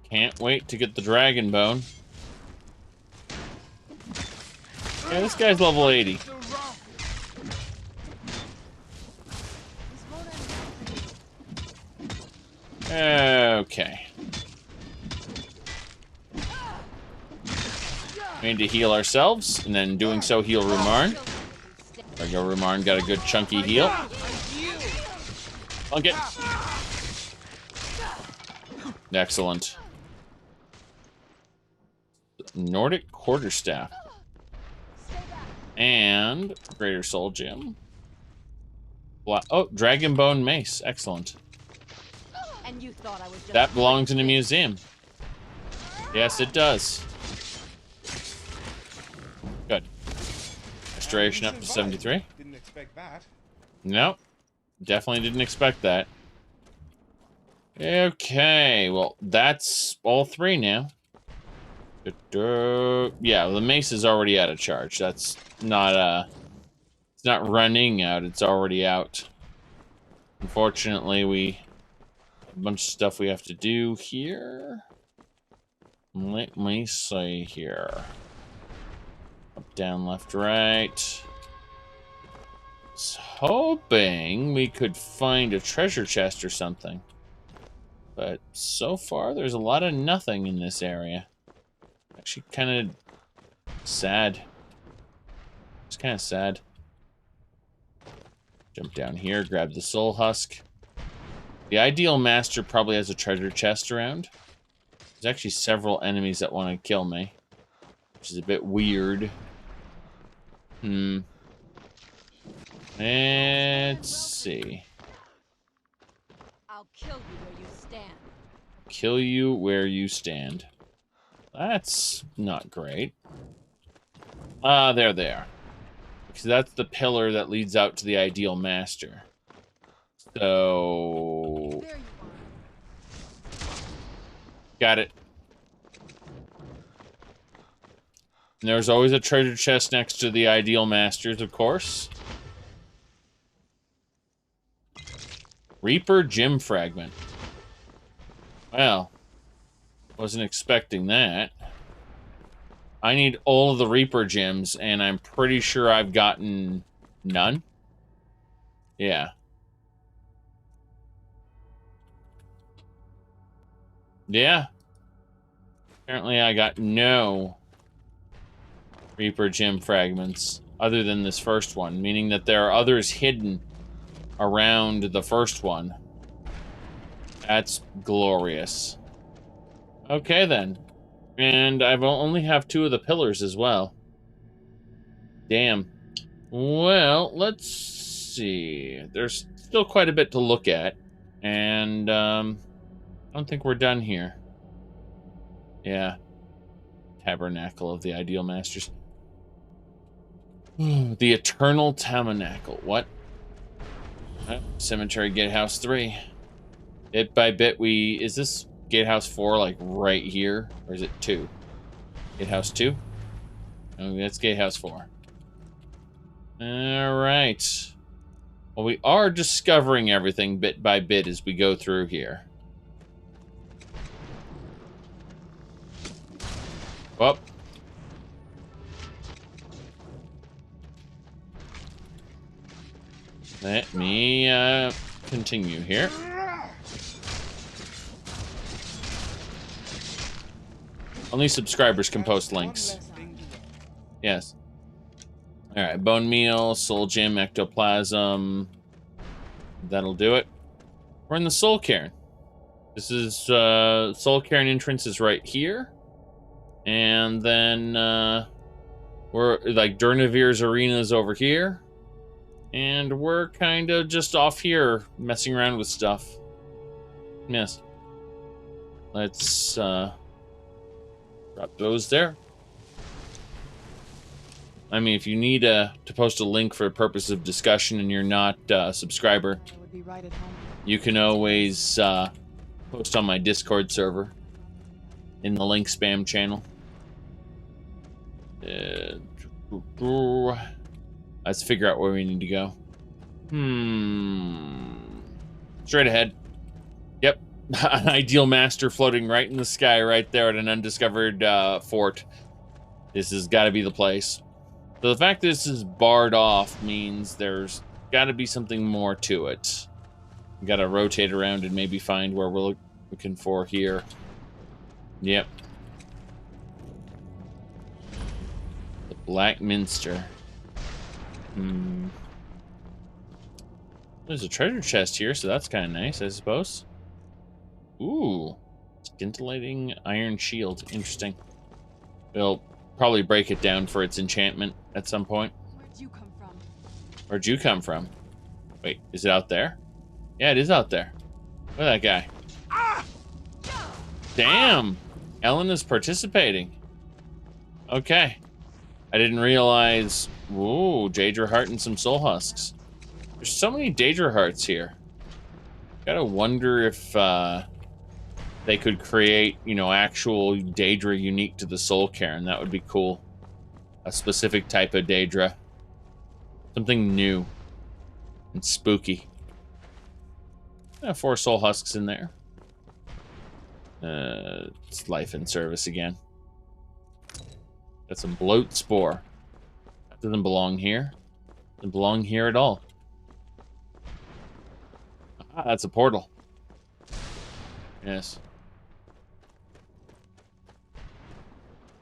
Can't wait to get the dragon bone. Yeah, this guy's level 80. Okay. We need to heal ourselves, and then doing so heal Rumarn. There we go, Rumarn got a good chunky heal. Plunk it. Excellent. Nordic Quarterstaff. And Greater Soul Gem. Oh, Dragonbone Mace. Excellent. And you thought I was just That belongs in a museum. Yes, it does. Good. Restoration up to 73. Didn't expect that. Nope. Definitely didn't expect that. Okay, well, that's all 3 now. Yeah, the mace is already out of charge. That's not, it's not running out, it's already out. Unfortunately, we have a bunch of stuff we have to do here. Let me see here. Up, down, left, right. I was hoping we could find a treasure chest or something. But so far, there's a lot of nothing in this area. Actually, kind of sad. It's kind of sad. Jump down here, grab the soul husk. The ideal master probably has a treasure chest around. There's actually several enemies that want to kill me, which is a bit weird. Let's see. I'll kill you where you stand. Kill you where you stand. That's not great. There they are. Because that's the pillar that leads out to the ideal master. So... Got it. And there's always a treasure chest next to the ideal masters, of course. Reaper gem fragment. Well, wasn't expecting that. I need all of the Reaper gems, and I'm pretty sure I've gotten none. Yeah. Yeah. Apparently I got no Reaper gem fragments other than this first one, meaning that there are others hidden around the first one. That's glorious. Okay, then. And I only have 2 of the pillars as well. Damn. Well, let's see. There's still quite a bit to look at. And, I don't think we're done here. Yeah. Tabernacle of the Ideal Masters. The Eternal Tabernacle. What? Cemetery Gatehouse 3. Bit by bit we... Is this Gatehouse 4 like right here? Or is it 2? Gatehouse 2? Oh, that's Gatehouse 4. Alright. Well, we are discovering everything bit by bit as we go through here. Well. Let me continue here. Only subscribers can post links. Yes. Alright, bone meal, soul gem, ectoplasm. That'll do it. We're in the soul cairn. This is soul cairn entrance is right here. And then we're like Durnavir's arena's over here. And we're kind of just off here messing around with stuff. Yes. Let's drop those there. I mean, if you need to post a link for a purpose of discussion and you're not a subscriber, you can always post on my Discord server in the link spam channel. Let's figure out where we need to go. Straight ahead. Yep. An ideal master floating right in the sky right there at an undiscovered fort. This has got to be the place. So the fact that this is barred off means there's got to be something more to it. We got to rotate around and maybe find where we're looking for here. Yep. The Black Minster. There's a treasure chest here, so that's kind of nice, I suppose. Ooh. Scintillating iron shield. Interesting. We'll probably break it down for its enchantment at some point. Where'd you come from? Where'd you come from? Wait, is it out there? Yeah, it is out there. Look at that guy. Damn! Ellen is participating. Okay. I didn't realize... Ooh, Daedra Heart and some Soul Husks. There's so many Daedra Hearts here. Gotta wonder if they could create, you know, actual Daedra unique to the Soul Cairn. That would be cool. A specific type of Daedra. Something new. And spooky. 4 Soul Husks in there. It's life in service again. Got some bloat spore. That doesn't belong here. Doesn't belong here at all. Ah, that's a portal. Yes.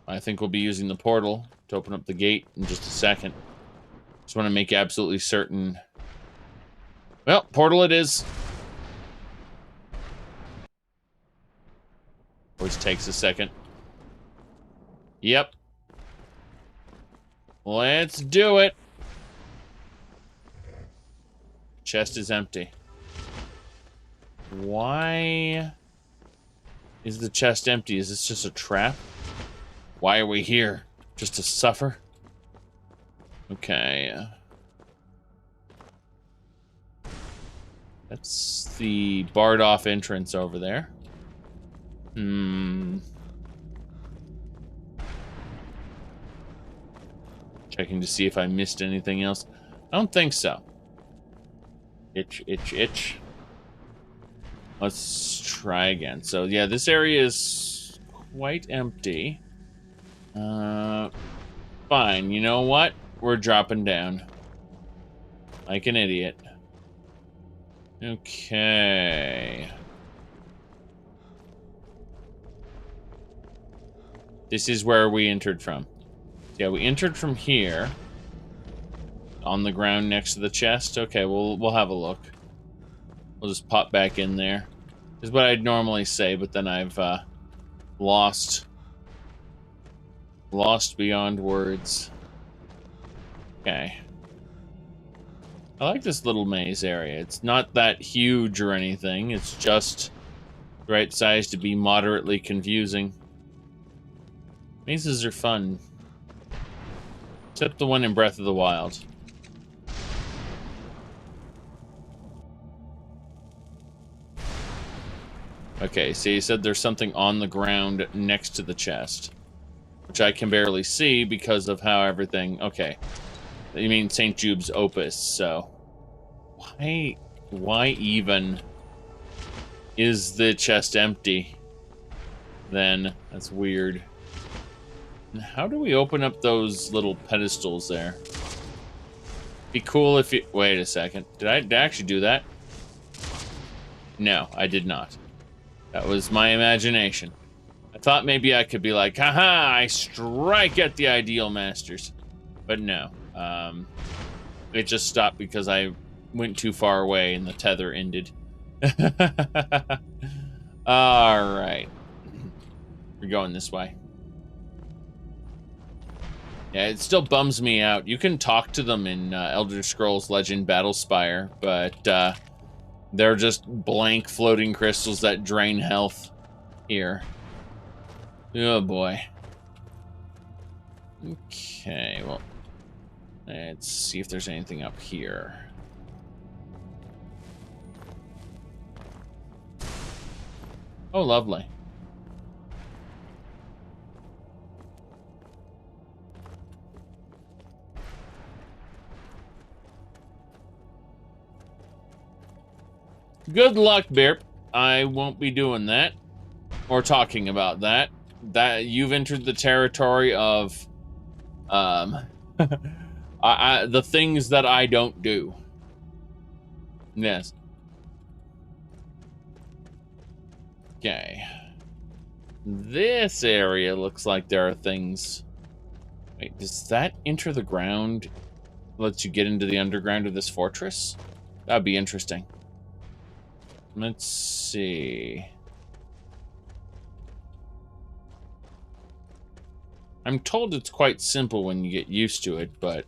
I think we'll be using the portal to open up the gate in just a second. Just want to make absolutely certain. Well, portal it is. Always takes a second. Yep. Let's do it. Chest is empty. Why is the chest empty? Is this just a trap? Why are we here? Just to suffer? Okay. That's the barred off entrance over there. Checking to see if I missed anything else. I don't think so. Itch, itch, itch. Let's try again. So yeah, this area is quite empty. Fine. You know what? We're dropping down. Like an idiot. Okay. This is where we entered from. Yeah, we entered from here. On the ground next to the chest. Okay, we'll have a look. We'll just pop back in there. This is what I'd normally say, but then I've lost beyond words. Okay. I like this little maze area. It's not that huge or anything. It's just the right size to be moderately confusing. Mazes are fun. Except the one in Breath of the Wild. Okay, so you said there's something on the ground next to the chest. Which I can barely see because of how everything... Okay. You mean St. Jude's Opus, so... Why even is the chest empty? Then, that's weird. And how do we open up those little pedestals there? Be cool if you... Wait a second. Did I actually do that? No, I did not. That was my imagination. I thought maybe I could be like, haha, I strike at the ideal masters. But no. It just stopped because I went too far away and the tether ended. Alright. We're going this way. Yeah, it still bums me out. You can talk to them in Elder Scrolls Legend Battlespire, but they're just blank floating crystals that drain health here. Oh boy. Okay, well, let's see if there's anything up here. Oh, lovely. Good luck, Bear. I won't be doing that or talking about that. That you've entered the territory of the things that I don't do. Yes. Okay. This area looks like there are things. Wait, does that enter the ground? Lets you get into the underground of this fortress? That'd be interesting. Let's see. I'm told it's quite simple when you get used to it, but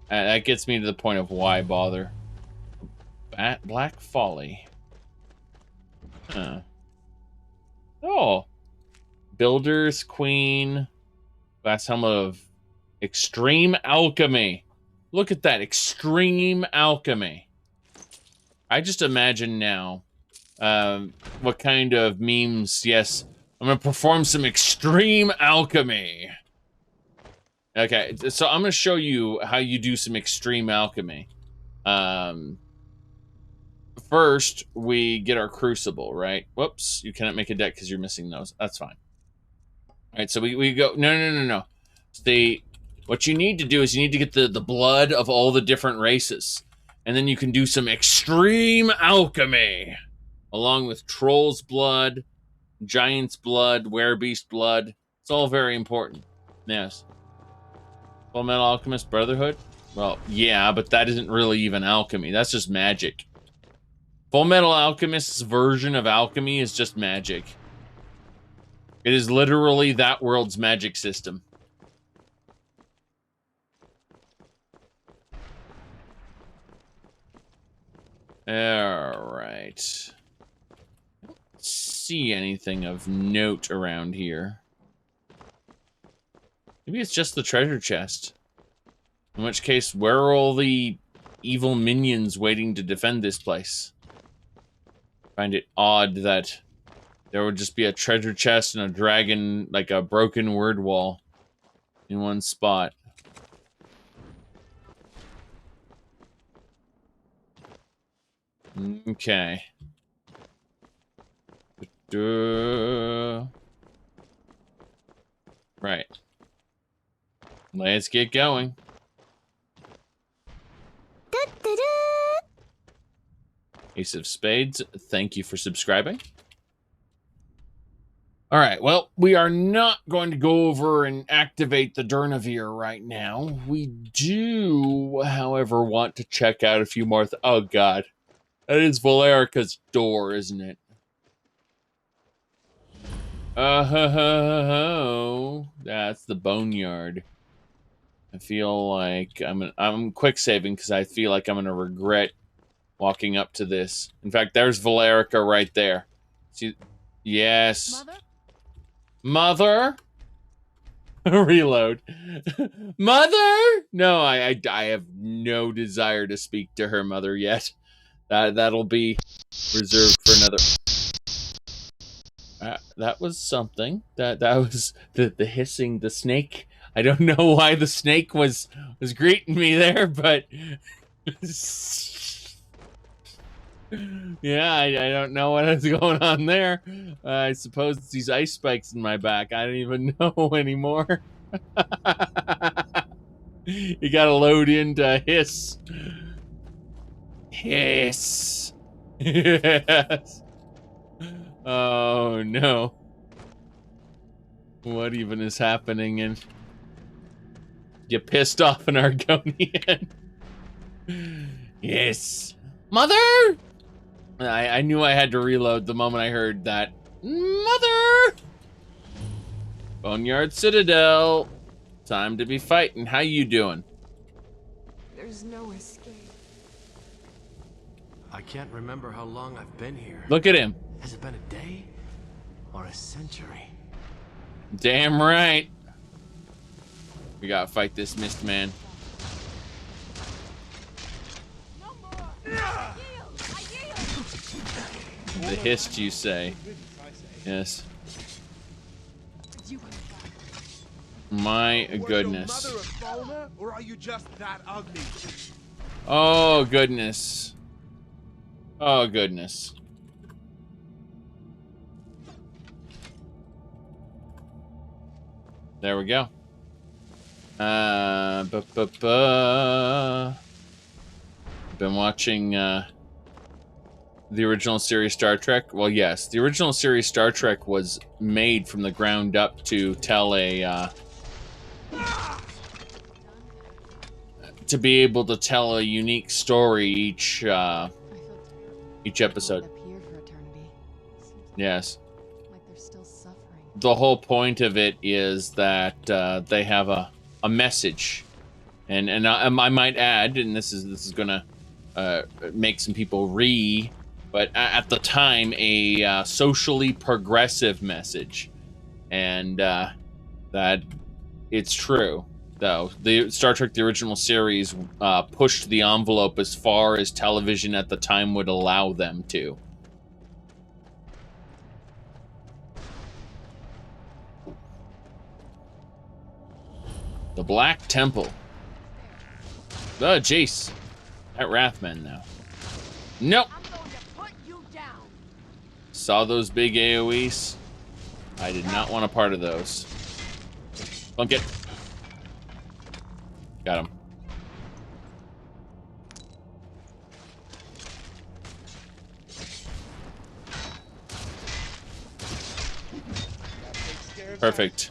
that gets me to the point of why bother. Black Folly. Huh. Oh. Builder's Queen. Glass helmet of extreme alchemy. Look at that. Extreme alchemy. I just imagine now what kind of memes. Yes, I'm going to perform some extreme alchemy. Okay, so I'm going to show you how you do some extreme alchemy. First, we get our crucible, right? Whoops, you cannot make a deck because you're missing those. That's fine. All right, so we go. No. What you need to do is you need to get the blood of all the different races. And then you can do some extreme alchemy. Along with troll's blood, giant's blood, werebeast blood. It's all very important. Yes. Full Metal Alchemist Brotherhood? Well, yeah, but that isn't really even alchemy. That's just magic. Full Metal Alchemist's version of alchemy is just magic. It is literally that world's magic system. Alright. Don't see anything of note around here. Maybe it's just the treasure chest. In which case, where are all the evil minions waiting to defend this place? I find it odd that there would just be a treasure chest and a dragon, like a broken word wall, in one spot. Okay. Right. Let's get going. Ace of Spades, thank you for subscribing. All right, well, we are not going to go over and activate the Durnavir right now. We do, however, want to check out a few more. Oh, God. That is Valerica's door, isn't it? That's the boneyard. I feel like I'm quick saving because I feel like I'm gonna regret walking up to this. In fact, there's Valerica right there. See, yes. Mother? Reload. Mother? No, I have no desire to speak to her mother yet. That'll be reserved for another. That was something. That was the hissing, the snake. I don't know why the snake was greeting me there, but yeah, I don't know what is going on there. I suppose it's these ice spikes in my back. I don't even know anymore. You gotta load into hiss. Hiss. Yes. Oh no. What even is happening? And you pissed off an Argonian. Yes. Mother! I knew I had to reload the moment I heard that. Mother! Boneyard Citadel. Time to be fighting. How you doing? There's no escape. I can't remember how long I've been here. Look at him. Has it been a day or a century? Damn right. We gotta fight this mist man. The hissed, you say? Yes. My goodness. Or are you just that ugly? Oh goodness. Oh goodness. There we go. Been watching the original series Star Trek. Well, yes, the original series Star Trek was made from the ground up to tell a to be able to tell a unique story each episode. Yes. The whole point of it is that they have a message, and I might add, and this is gonna make some people but at the time, a socially progressive message. And that it's true, though. The Star Trek, the original series, pushed the envelope as far as television at the time would allow them to. The Black Temple. Oh, jeez. That Wrathman now. Nope. Saw those big AoEs. I did not want a part of those. Plunk it. Got him. Perfect.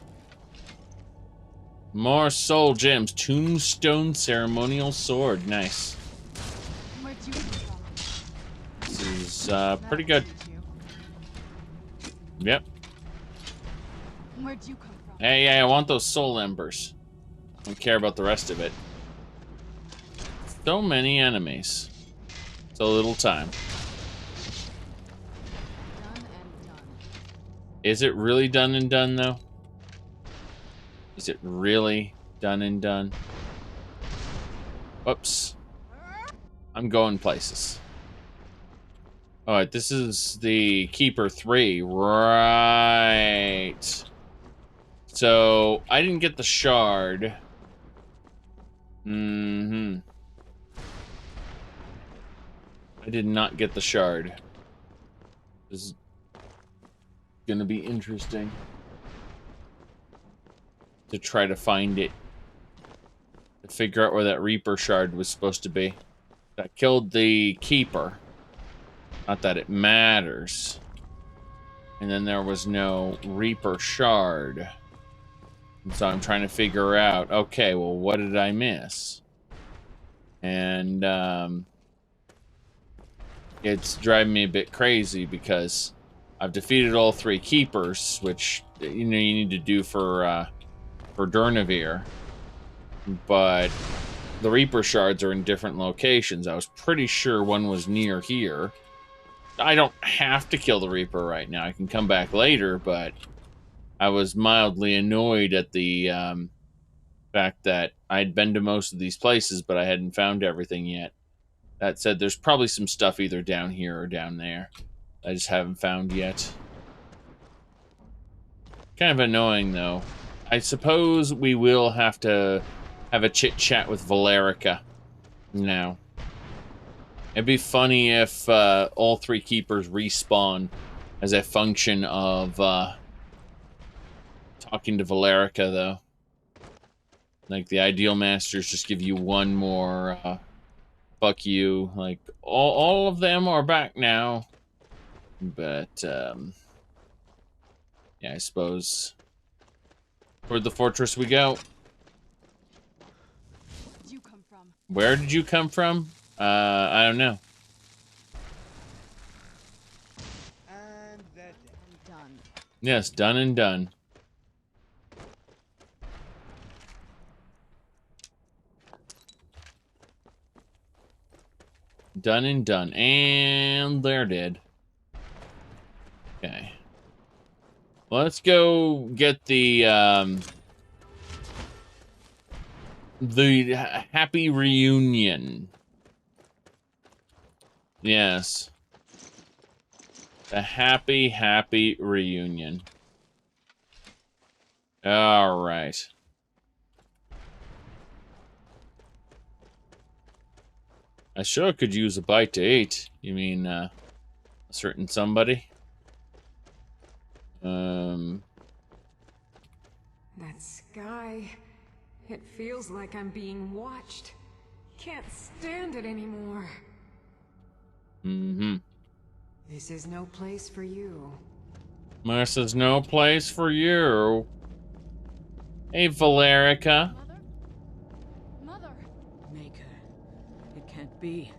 More soul gems. Tombstone ceremonial sword. Nice. This is pretty good. Yep. Where'd you come from? Hey, I want those soul embers. Don't care about the rest of it. So many enemies. So little time. Done and done. Is it really done and done, though? Is it really done and done? Whoops. I'm going places. Alright, this is the Keeper 3. Right. So, I didn't get the shard. I did not get the shard. This is gonna be interesting to try to find it. To figure out where that Reaper shard was supposed to be. I killed the Keeper. Not that it matters. And then there was no Reaper shard. And so I'm trying to figure out, okay, well, what did I miss? And it's driving me a bit crazy because I've defeated all 3 Keepers, which, you know, you need to do for Durnavir. But the Reaper shards are in different locations. I was pretty sure one was near here. I don't have to kill the Reaper right now. I can come back later, but I was mildly annoyed at the fact that I'd been to most of these places, but I hadn't found everything yet. That said, there's probably some stuff either down here or down there I just haven't found yet. Kind of annoying, though. I suppose we will have to have a chit-chat with Valerica now. It'd be funny if all 3 Keepers respawn as a function of talking to Valerica, though. Like, the Ideal Masters just give you one more fuck you. Like, all of them are back now. But, yeah, I suppose toward the fortress we go. Where'd you come from? Where did you come from? I don't know. And that Done. Yes, done and done. Done and done. And they're dead. Okay. Let's go get the happy reunion. Yes. The happy reunion. All right. I sure could use a bite to eat. You mean, a certain somebody? That sky, it feels like I'm being watched. Can't stand it anymore. This is no place for you. This is no place for you. Hey, Valerica. Mother? Maker. It can't be.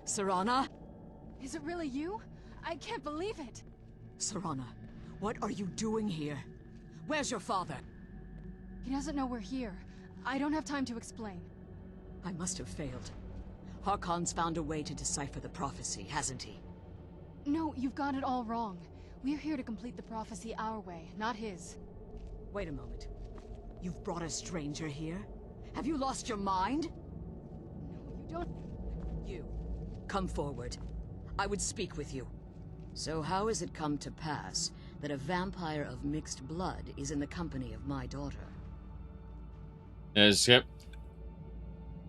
Serana? Is it really you? I can't believe it. Serana, what are you doing here? Where's your father? He doesn't know we're here. I don't have time to explain. I must have failed. Harkon's found a way to decipher the prophecy, hasn't he? No, you've got it all wrong. We're here to complete the prophecy our way, not his. Wait a moment. You've brought a stranger here? Have you lost your mind? No, you don't. You. Come forward. I would speak with you. So how has it come to pass that a vampire of mixed blood is in the company of my daughter? Yes, yep.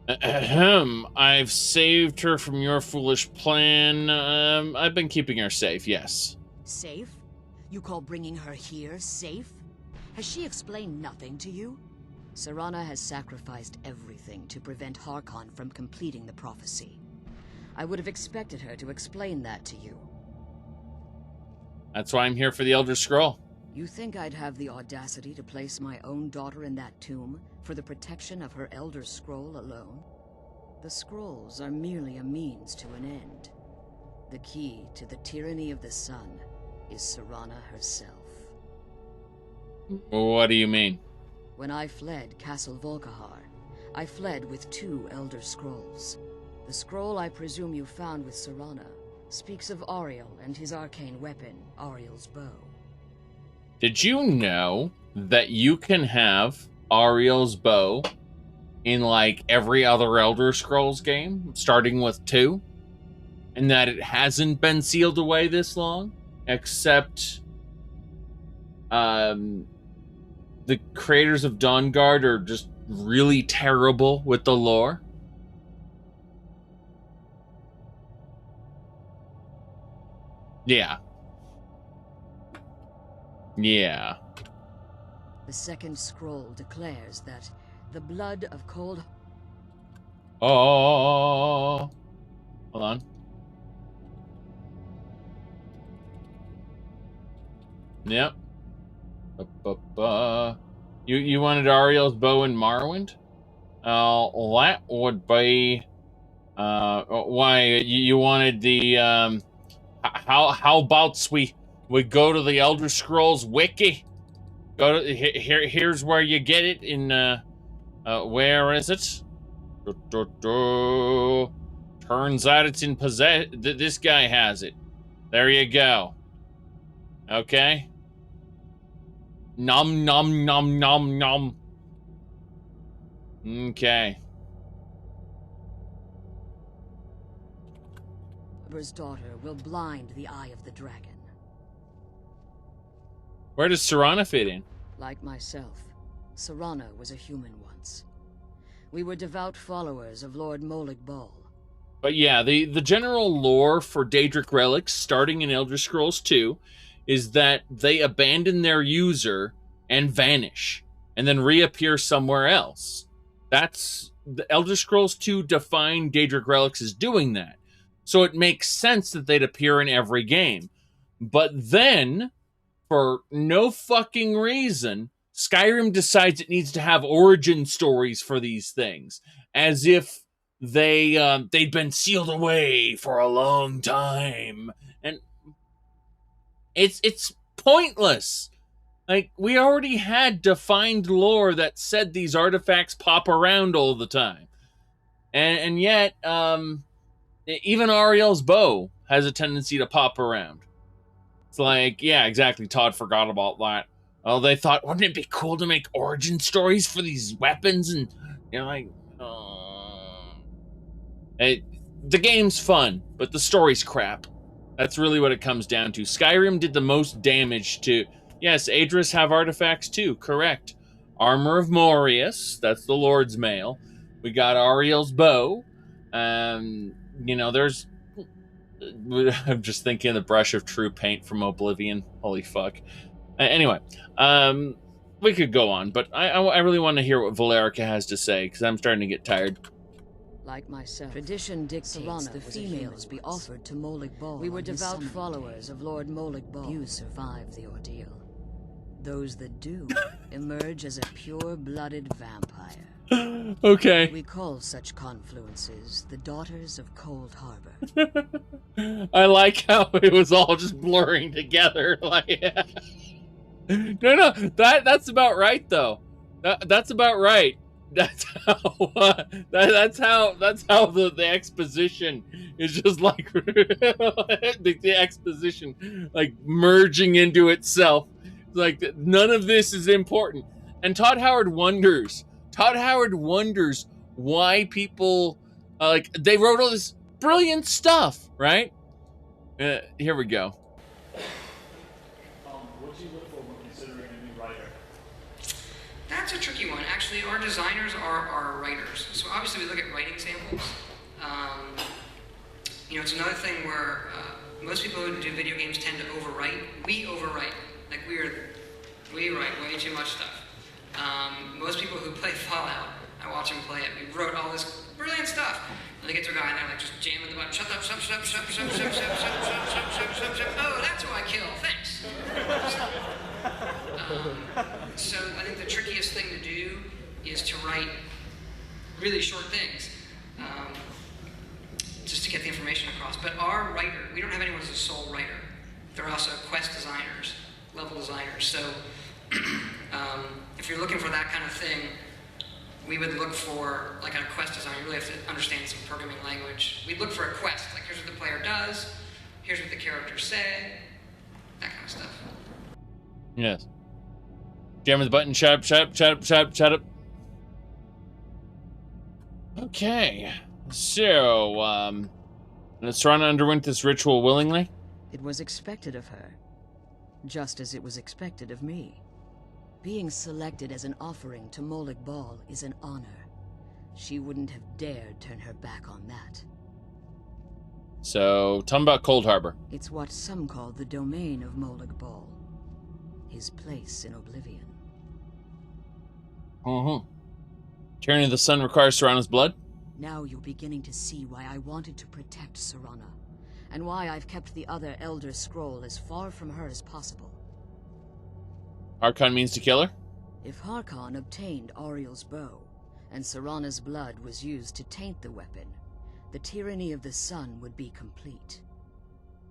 Ahem. I've saved her from your foolish plan. I've been keeping her safe, yes. Safe? You call bringing her here safe? Has she explained nothing to you? Serana has sacrificed everything to prevent Harkon from completing the prophecy. I would have expected her to explain that to you. That's why I'm here for the Elder Scroll. You think I'd have the audacity to place my own daughter in that tomb for the protection of her Elder Scroll alone? The scrolls are merely a means to an end. The key to the tyranny of the sun is Serana herself. What do you mean? When I fled Castle Volkihar, I fled with 2 Elder Scrolls. The scroll I presume you found with Serana speaks of Auriel and his arcane weapon, Auriel's bow. Did you know that you can have Auriel's bow in like every other Elder Scrolls game, starting with 2? And that it hasn't been sealed away this long? Except the creators of Dawnguard are just really terrible with the lore. Yeah. Yeah. The second scroll declares that the blood of cold... Oh. Hold on. Yep. You wanted Ariel's bow in Morrowind? That would be... why, you wanted the... How about we go to the Elder Scrolls wiki? Go to here's where you get it in where is it? Turns out it's in possession. This guy has it. There you go. Okay. Nom nom nom nom nom. Okay. Herber's daughter will blind the eye of the dragon. Where does Serana fit in? Like myself, Serana was a human once. We were devout followers of Lord Molig Bal. But yeah, the general lore for Daedric relics, starting in Elder Scrolls 2, is that they abandon their user and vanish, and then reappear somewhere else. That's... the Elder Scrolls 2 defined Daedric relics as doing that. So it makes sense that they'd appear in every game. But then, for no fucking reason, Skyrim decides it needs to have origin stories for these things. As if they'd been sealed away for a long time. And it's pointless. Like, we already had defined lore that said these artifacts pop around all the time. And yet, even Ariel's bow has a tendency to pop around. It's like, yeah, exactly. Todd forgot about that. Oh, they thought, wouldn't it be cool to make origin stories for these weapons? And you're like, the game's fun, but the story's crap. That's really what it comes down to. Skyrim did the most damage to... Yes, Aedris have artifacts too, correct. Armor of Morius, that's the Lord's Mail. We got Ariel's bow. You know, there's... I'm just thinking of the brush of true paint from Oblivion. Holy fuck. Anyway, we could go on, but I really want to hear what Valerica has to say, because I'm starting to get tired. Like myself, tradition dictates the females be offered to Molig Bal. We were devout followers of Lord Molig Bal. You survive the ordeal. Those that do emerge as a pure-blooded vampire. Okay. We call such confluences the Daughters of Cold Harbor. I like how it was all just blurring together. Like, no, that's about right though. That's about right. That's how. That's how the exposition is just like the exposition, like merging into itself. Like none of this is important. And Todd Howard wonders. Why people like they wrote all this brilliant stuff, right? Here we go. What do you look for when considering a new writer? That's a tricky one. Actually, our designers are our writers. So obviously we look at writing samples. You know, it's another thing where most people who do video games tend to overwrite. We overwrite. Like we write way too much stuff. Most people who play Fallout, I watch them play it. We wrote all this brilliant stuff. And they get to a guy and they're like just jamming the button. Shut up, shut up, shut up, shut up, shut up, shut up, shut up, shut up, shut up, shut up, shut up, shut up. Oh, that's who I kill. Thanks. So I think the trickiest thing to do is to write really short things, just to get the information across. But our writer, we don't have anyone who's a sole writer. They're also quest designers, level designers. So if you're looking for that kind of thing, we would look for, like on a quest design, you really have to understand some programming language. We'd look for a quest, like here's what the player does, here's what the characters say, that kind of stuff. Yes. Jamming the button, shut up, shut up, shut up, shut up, shut up. Okay. So, Serana underwent this ritual willingly? It was expected of her, just as it was expected of me. Being selected as an offering to Molag Bal is an honor. She wouldn't have dared turn her back on that. So, tell me about Cold Harbor. It's what some call the domain of Molag Bal. His place in oblivion. Tyranny of the Sun requires Serana's blood? Now you're beginning to see why I wanted to protect Serana, and why I've kept the other Elder Scroll as far from her as possible. Harkon means to kill her? If Harkon obtained Auriel's bow, and Serana's blood was used to taint the weapon, the tyranny of the sun would be complete.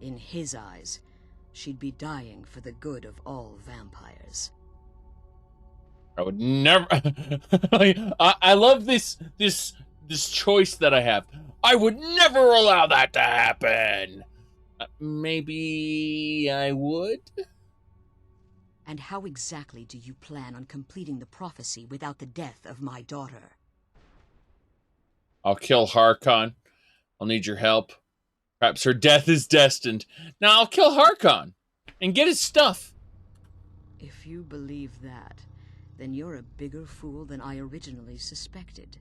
In his eyes, she'd be dying for the good of all vampires. I would never... I love this choice that I have. I would never allow that to happen. Maybe I would? And how exactly do you plan on completing the prophecy without the death of my daughter? I'll kill Harkon. I'll need your help. Perhaps her death is destined. Now I'll kill Harkon and get his stuff. If you believe that, then you're a bigger fool than I originally suspected.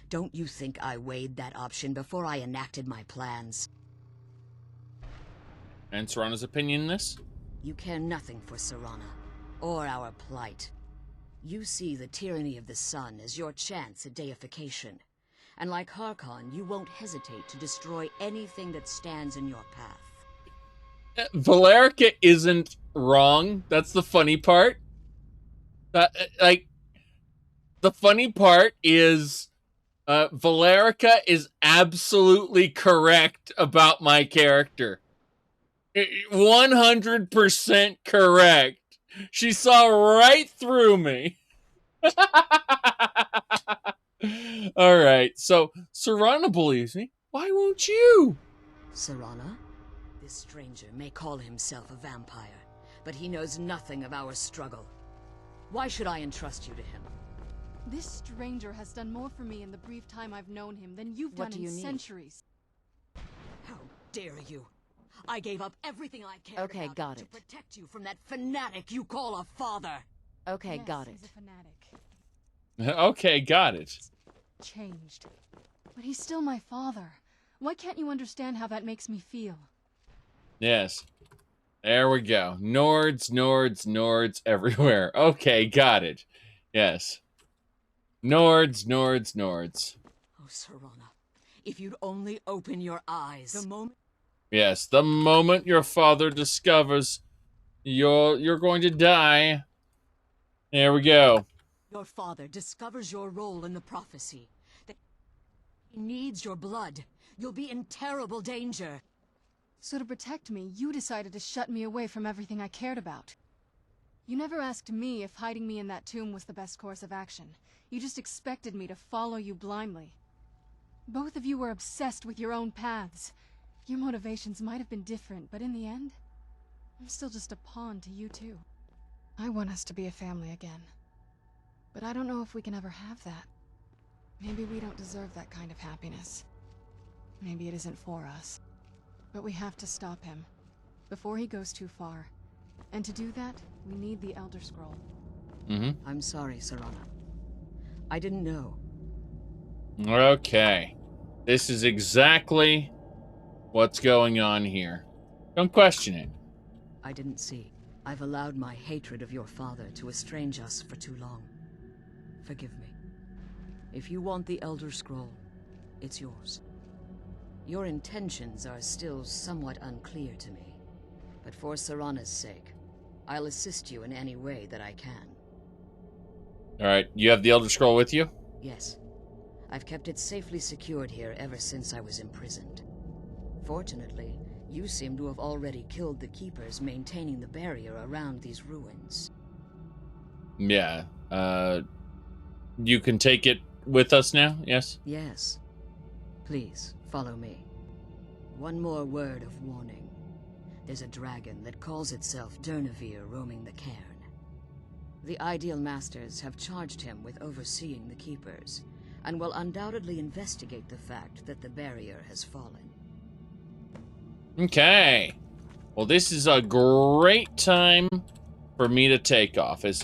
Don't you think I weighed that option before I enacted my plans? And Serana's opinion in this? You care nothing for Serana, or our plight. You see the tyranny of the sun as your chance at deification. And like Harkon, you won't hesitate to destroy anything that stands in your path. Valerica isn't wrong. That's the funny part. The funny part is Valerica is absolutely correct about my character. 100% correct. She saw right through me. All right, so Serana believes me. Why won't you? Serana? This stranger may call himself a vampire, but he knows nothing of our struggle. Why should I entrust you to him? This stranger has done more for me in the brief time I've known him than you've done in centuries. How dare you? I gave up everything I cared about to protect you from that fanatic you call a father. Okay, got he's a fanatic. Okay, got it. Changed. But he's still my father. Why can't you understand how that makes me feel? Yes. There we go. Nords everywhere. Okay, got it. Yes. Nords. Oh, Serana, if you'd only open your eyes. The moment... Yes, the moment your father discovers you're going to die. There we go. Your father discovers your role in the prophecy. That he needs your blood. You'll be in terrible danger. So to protect me, you decided to shut me away from everything I cared about. You never asked me if hiding me in that tomb was the best course of action. You just expected me to follow you blindly. Both of you were obsessed with your own paths. Your motivations might have been different, but in the end, I'm still just a pawn to you two. I want us to be a family again. But I don't know if we can ever have that. Maybe we don't deserve that kind of happiness. Maybe it isn't for us. But we have to stop him, before he goes too far. And to do that, we need the Elder Scroll. I'm sorry, Serana. I didn't know. Okay. This is exactly what's going on here. Don't question it. I didn't see. I've allowed my hatred of your father to estrange us for too long. Forgive me. If you want the Elder Scroll, it's yours. Your intentions are still somewhat unclear to me, but for Serana's sake, I'll assist you in any way that I can. Alright, you have the Elder Scroll with you? Yes. I've kept it safely secured here ever since I was imprisoned. Fortunately, you seem to have already killed the keepers maintaining the barrier around these ruins. Yeah. You can take it with us now, yes? Yes. Please, follow me. One more word of warning. There's a dragon that calls itself Durnevere roaming the cairn. The Ideal Masters have charged him with overseeing the Keepers, and will undoubtedly investigate the fact that the barrier has fallen. Okay. Well, this is a great time for me to take off. As